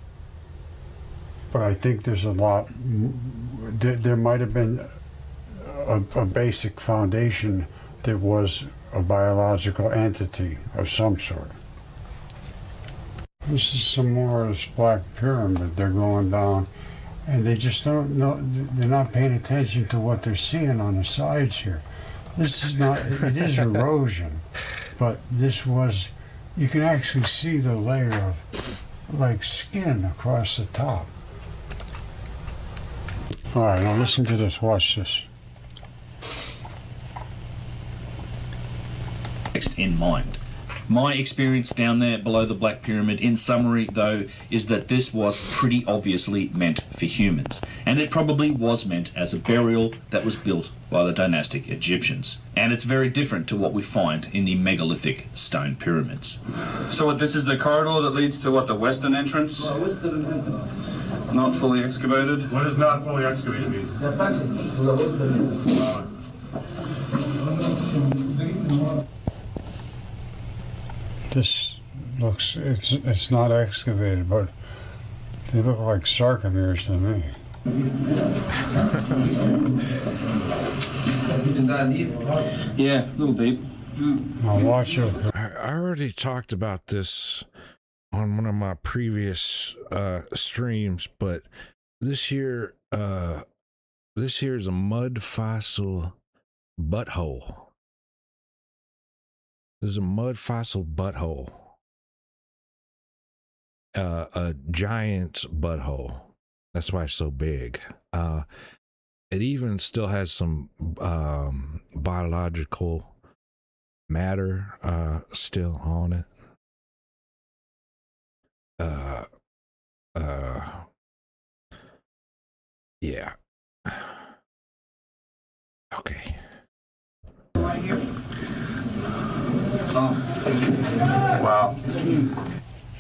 but I think there's a lot. There might have been a basic foundation that was a biological entity of some sort. This is some more of this Black Pyramid. They're going down, and they just don't know. They're not paying attention to what they're seeing on the sides here. This is not. It is erosion, but this was. You can actually see the layer of like skin across the top. All right, now listen to this. Watch this. in mind. My experience down there below the Black Pyramid, in summary though, is that this was pretty obviously meant for humans, and it probably was meant as a burial that was built by the dynastic Egyptians. And it's very different to what we find in the megalithic stone pyramids. So what, this is the corridor that leads to what, the western entrance? Not fully excavated? What is not fully excavated means? This looks, it's not excavated, but they look like sarcomeres to me. Is that deep? Yeah, a little deep. Now watch it. I already talked about this on one of my previous streams, but this here is a mud fossil butthole. There's a mud fossil butthole. A giant butthole. That's why it's so big. It even still has some biological matter still on it. Yeah. Okay. Right here. Oh. Wow.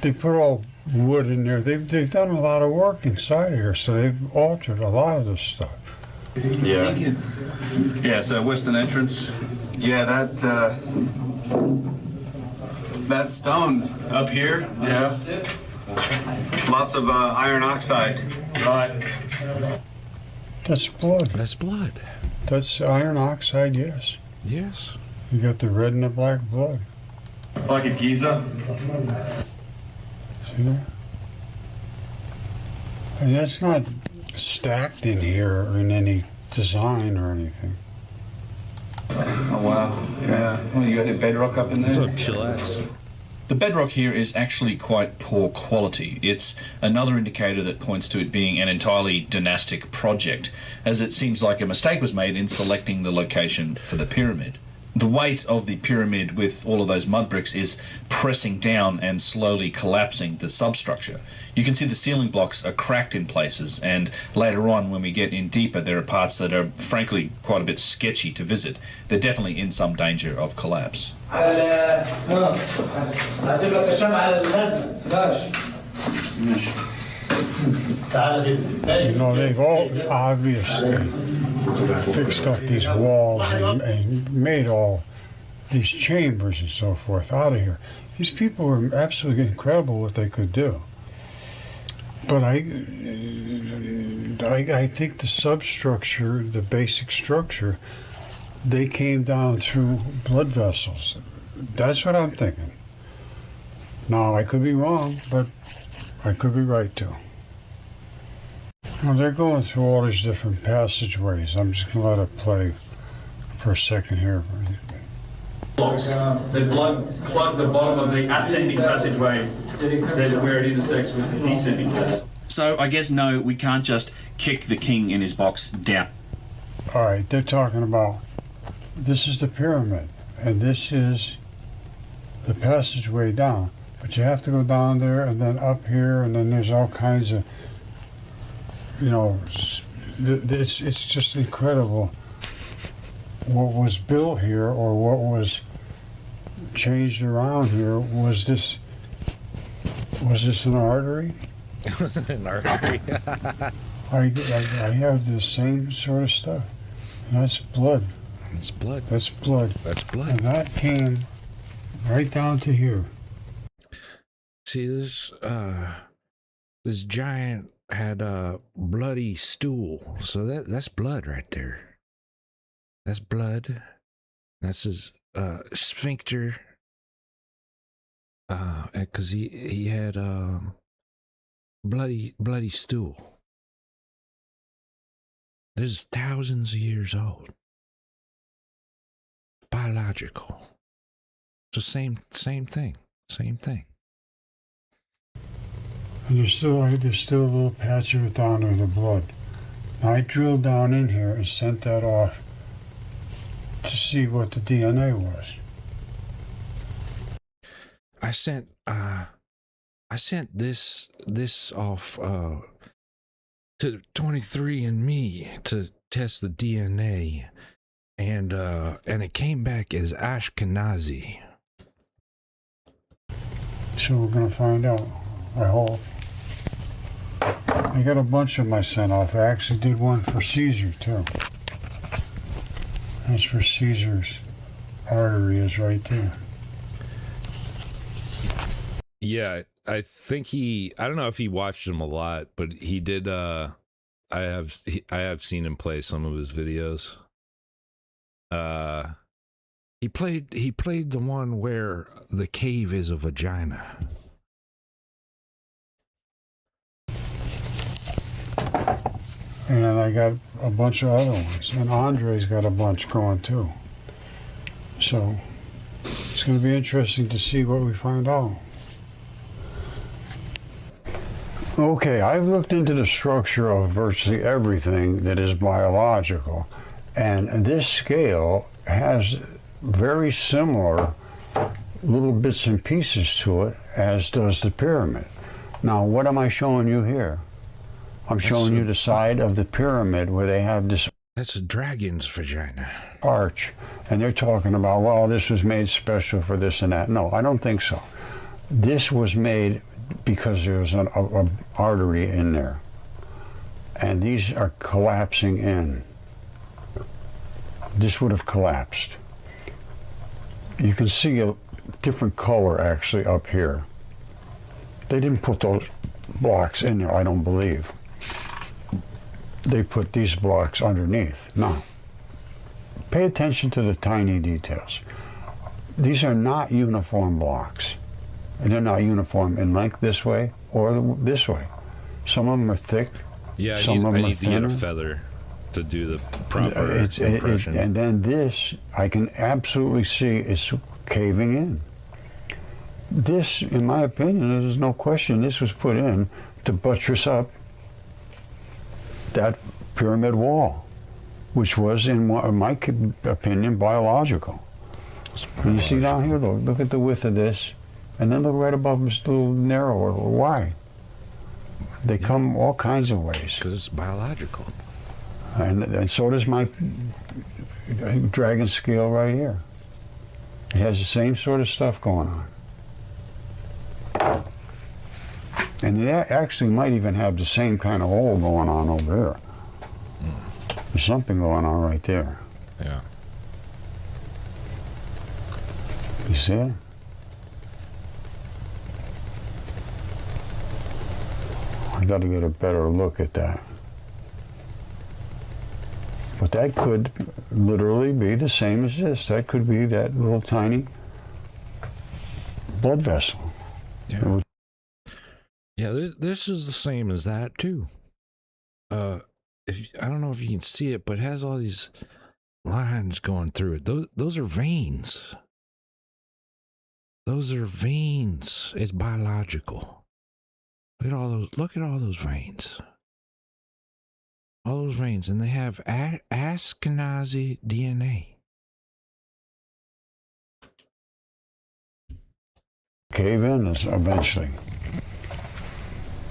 They put all wood in there. They've done a lot of work inside here, so they've altered a lot of this stuff. Yeah. Yeah, it's a western entrance. Yeah, that stone up here. Yeah. Lots of iron oxide. Right. That's blood. That's blood. That's iron oxide, yes. Yes. You got the red and the black blood. Like a Giza. See that? And that's not stacked in here or in any design or anything. Oh, wow. Yeah. Well, you got the bedrock up in there? What's up, chillax? The bedrock here is actually quite poor quality. It's another indicator that points to it being an entirely dynastic project, as it seems like a mistake was made in selecting the location for the pyramid. The weight of the pyramid with all of those mud bricks is pressing down and slowly collapsing the substructure. You can see the ceiling blocks are cracked in places, and later on when we get in deeper there are parts that are frankly quite a bit sketchy to visit. They're definitely in some danger of collapse. You know, they've all obviously fixed up these walls and made all these chambers and so forth out of here. These people were absolutely incredible what they could do. But I think the substructure, the basic structure, they came down through blood vessels. That's what I'm thinking. Now, I could be wrong, but I could be right too. Well, they're going through all these different passageways. I'm just going to let it play for a second here. The blood plugged the bottom of the ascending passageway. There's where it intersects with the descending passageway. So I guess no, we can't just kick the king in his box down. All right, they're talking about this is the pyramid, and this is the passageway down. But you have to go down there and then up here, and then there's all kinds of, you know, it's just incredible what was built here or what was changed around here. Was this an artery? It wasn't an artery. I have the same sort of stuff. And that's blood. It's blood. That's blood. That's blood. And that came right down to here. See, this giant had a bloody stool. So that's blood right there. That's blood. That's his sphincter. Because he had bloody stool. This is thousands of years old. Biological. So same thing. Same thing. And there's still a little patch of it down there, the blood. Now, I drilled down in here and sent that off to see what the DNA was. I sent this off to 23andMe to test the DNA, and it came back as Ashkenazi. So we're gonna find out, I hope. I got a bunch of my sent off. I actually did one for Caesar too. That's for Caesar's artery is right there. Yeah, I think I don't know if he watched him a lot, but he did. I have seen him play some of his videos. He played the one where the cave is a vagina. And I got a bunch of other ones. And Andre's got a bunch going too. So it's going to be interesting to see what we find out. Okay, I've looked into the structure of virtually everything that is biological. And this scale has very similar little bits and pieces to it, as does the pyramid. Now, what am I showing you here? I'm showing you the side of the pyramid where they have this... That's a dragon's vagina. Arch. And they're talking about, well, this was made special for this and that. No, I don't think so. This was made because there was an artery in there. And these are collapsing in. This would have collapsed. You can see a different color actually up here. They didn't put those blocks in there, I don't believe. They put these blocks underneath. Now, pay attention to the tiny details. These are not uniform blocks. And they're not uniform in length this way or this way. Some of them are thick. Yeah, some I of them need are to get a thinner. feather to do the proper impression. And then this, I can absolutely see is caving in. This, in my opinion, there's no question, this was put in to buttress up that pyramid wall, which was, in my opinion, biological. And you see down here, look at the width of this, and then look right above them, it's a little narrower. Why? They come all kinds of ways. Because it's biological. And so does my dragon scale right here. It has the same sort of stuff going on. And it actually might even have the same kind of hole going on over here. There's something going on right there. Yeah. You see it? I got to get a better look at that. But that could literally be the same as this. That could be that little tiny blood vessel. Yeah. Yeah, this is the same as that too. I don't know if you can see it, but it has all these lines going through it. Those are veins. Those are veins. It's biological. Look at all those. Look at all those veins. All those veins, and they have Ashkenazi DNA. Cave in eventually.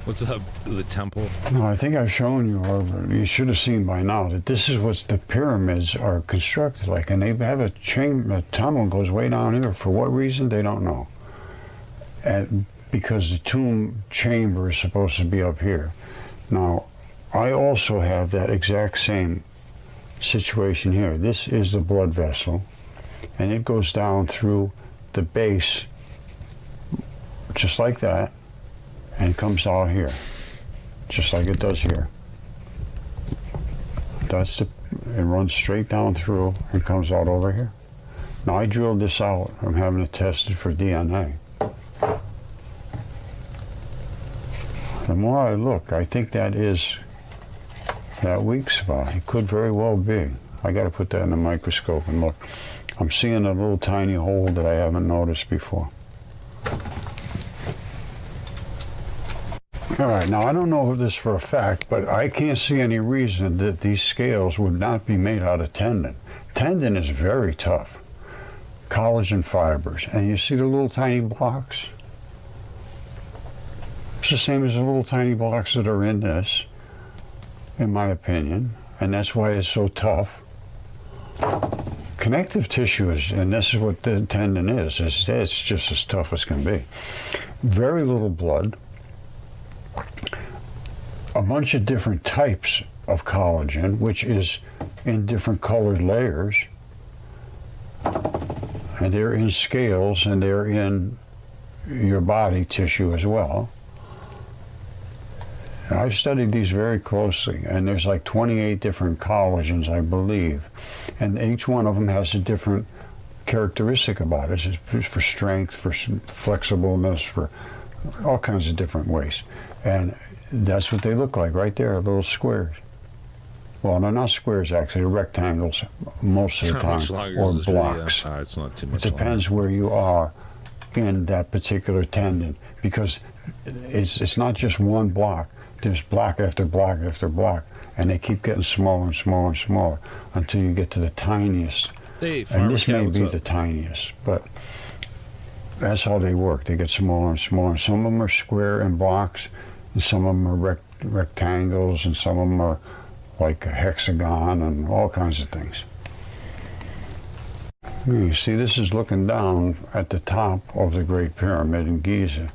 What's up, the temple? No, I think I've shown you, or you should have seen by now, that this is what the pyramids are constructed like, and they have a tunnel goes way down here. For what reason, they don't know. And because the tomb chamber is supposed to be up here. Now, I also have that exact same situation here. This is the blood vessel, and it goes down through the base, just like that, and comes out here, just like it does here. It runs straight down through and comes out over here. Now I drilled this out. I'm having it tested for DNA. The more I look, I think that is that weak spot. It could very well be. I got to put that in the microscope and look. I'm seeing a little tiny hole that I haven't noticed before. All right, now I don't know this for a fact, but I can't see any reason that these scales would not be made out of tendon. Tendon is very tough. Collagen fibers. And you see the little tiny blocks? It's the same as the little tiny blocks that are in this, in my opinion, and that's why it's so tough. Connective tissue is, and this is what the tendon is, it's just as tough as can be. Very little blood. A bunch of different types of collagen, which is in different colored layers. And they're in scales, and they're in your body tissue as well. And I've studied these very closely, and there's like 28 different collagens, I believe. And each one of them has a different characteristic about it. It's for strength, for flexibleness, for all kinds of different ways. And that's what they look like right there, little squares. Well, they're not squares, actually. They're rectangles most of the time, or blocks. It's not too much It depends where you are in that particular tendon, because it's not just one block. There's block after block after block, and they keep getting smaller and smaller and smaller until you get to the tiniest. Hey, and this may be the tiniest, but that's how they work. They get smaller and smaller. Some of them are square in blocks, and some of them are rectangles, and some of them are like a hexagon, and all kinds of things. You see, this is looking down at the top of the Great Pyramid in Giza.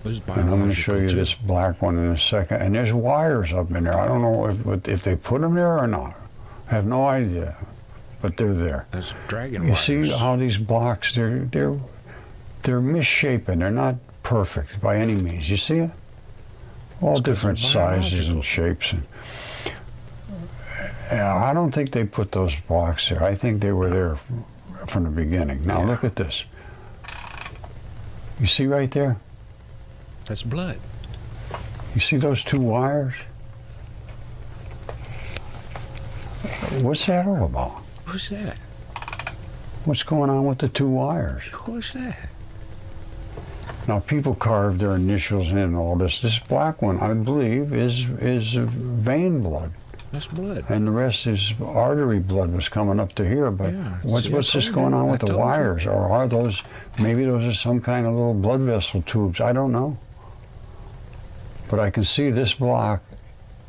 And I'm going to show you this black one in a second. And there's wires up in there. I don't know if they put them there or not. I have no idea, but they're there. That's dragon You wires. see how these blocks, they're misshapen. They're not perfect by any means. You see it? All different sizes and shapes. I don't think they put those blocks there. I think they were there from the beginning. Now look at this. You see right there? That's blood. You see those two wires? What's that all about? What's that? What's going on with the two wires? What's that? Now, people carve their initials in all this. This black one, I believe, is vein blood. That's blood. And the rest is artery blood was coming up to here. But Yeah, what's see, I this told going you. on I with the told you. wires? Or are those, maybe those are some kind of little blood vessel tubes. I don't know. But I can see this block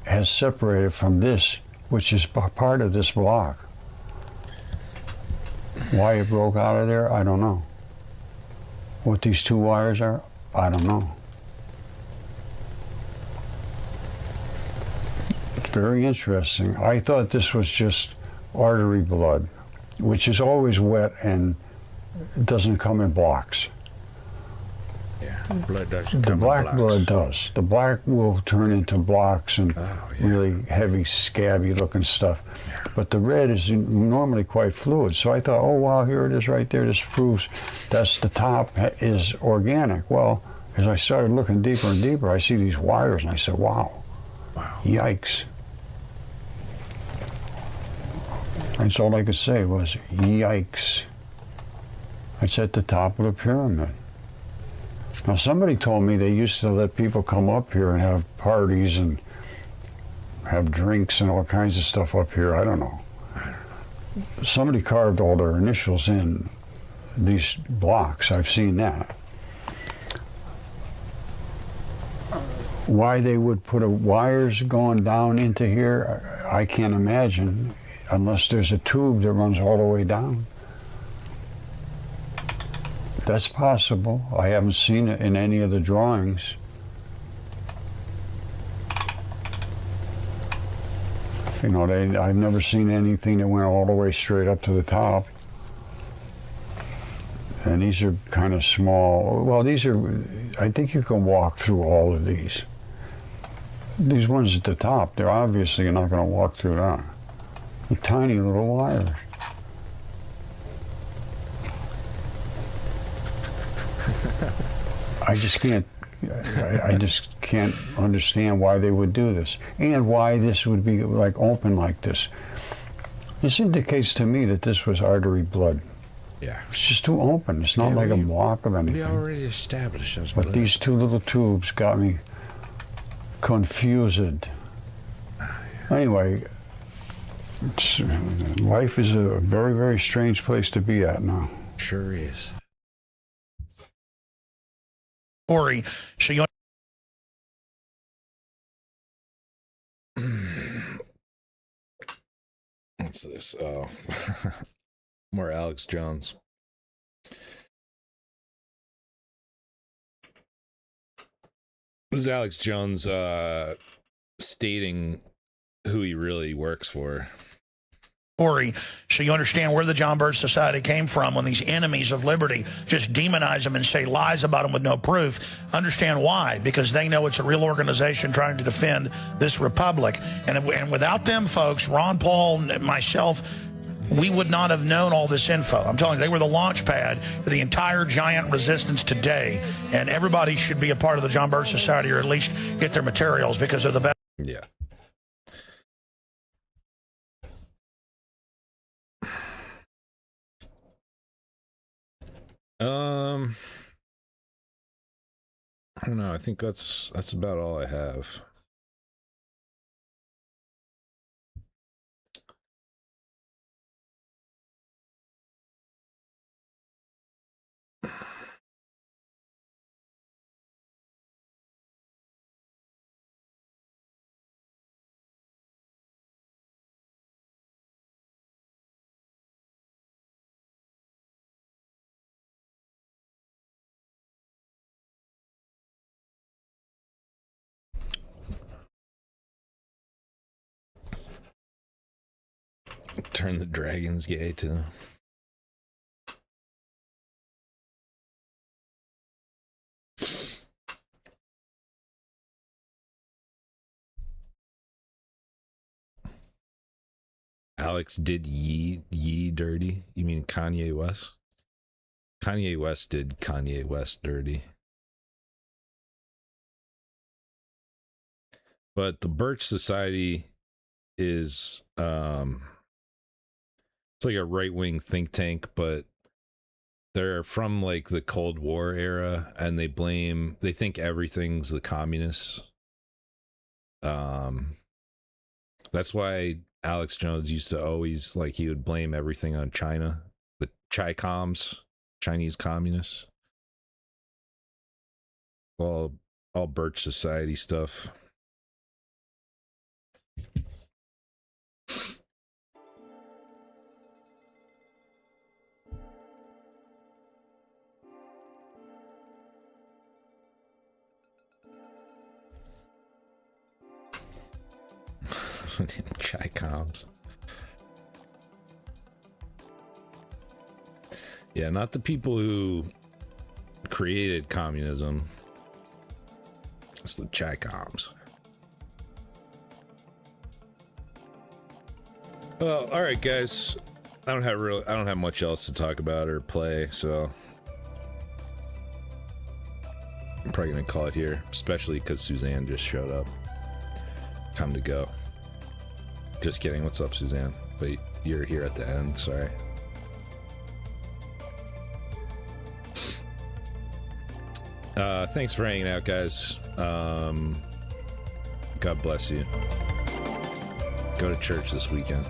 has separated from this, which is part of this block. Why it broke out of there, I don't know. What these two wires are, I don't know. It's very interesting. I thought this was just artery blood, which is always wet and doesn't come in blocks. Yeah, blood doesn't The come in black blocks. blood does. The black will turn into blocks and really heavy, scabby looking stuff. But the red is normally quite fluid. So I thought, oh, wow, here it is right there. This proves that's the top is organic. Well, as I started looking deeper and deeper, I see these wires and I said, wow. Yikes. That's all I could say was, yikes. It's at the top of the pyramid. Now, somebody told me they used to let people come up here and have parties and have drinks and all kinds of stuff up here. I don't know. Somebody carved all their initials in these blocks. I've seen that. Why they would put wires going down into here, I can't imagine, unless there's a tube that runs all the way down. That's possible. I haven't seen it in any of the drawings. You know, I've never seen anything that went all the way straight up to the top. And these are kind of small. Well, these are, I think you can walk through all of these. These ones at the top, they're obviously you're not going to walk through that. They're tiny little wires. I just can't understand why they would do this and why this would be like open like this. This indicates to me that this was artery blood. Yeah. It's just too open. It's not like a block of anything. We already established this. But these two little tubes got me confused. Anyway, life is a very, very strange place to be at now. Sure is. Story. So you. What's this? Oh, more Alex Jones. This is Alex Jones stating who he really works for. Story, so you understand where the John Birch Society came from when these enemies of liberty just demonize them and say lies about them with no proof. Understand why? Because they know it's a real organization trying to defend this republic. And without them, folks, Ron Paul and myself, we would not have known all this info. I'm telling you, they were the launch pad for the entire giant resistance today. And everybody should be a part of the John Birch Society, or at least get their materials, because they're the best. Yeah. I don't know. I think that's about all I have. Turn the dragons gay too. Alex did Ye dirty. You mean Kanye West? Kanye West did Kanye West dirty. But the Birch Society is it's like a right-wing think tank, but they're from like the Cold War era, and they think everything's the communists. That's why Alex Jones used to always, like, he would blame everything on China, the Chi-Coms, Chinese communists. All Birch Society stuff. Chi-Coms. Yeah, not the people who created communism. It's the Chi-Coms. Well, all right, guys. I don't have much else to talk about or play, so I'm probably gonna call it here, especially because Suzanne just showed up. Time to go. Just kidding. What's up, Suzanne? But you're here at the end. Sorry. Thanks for hanging out, guys. God bless you. Go to church this weekend.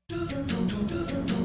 Do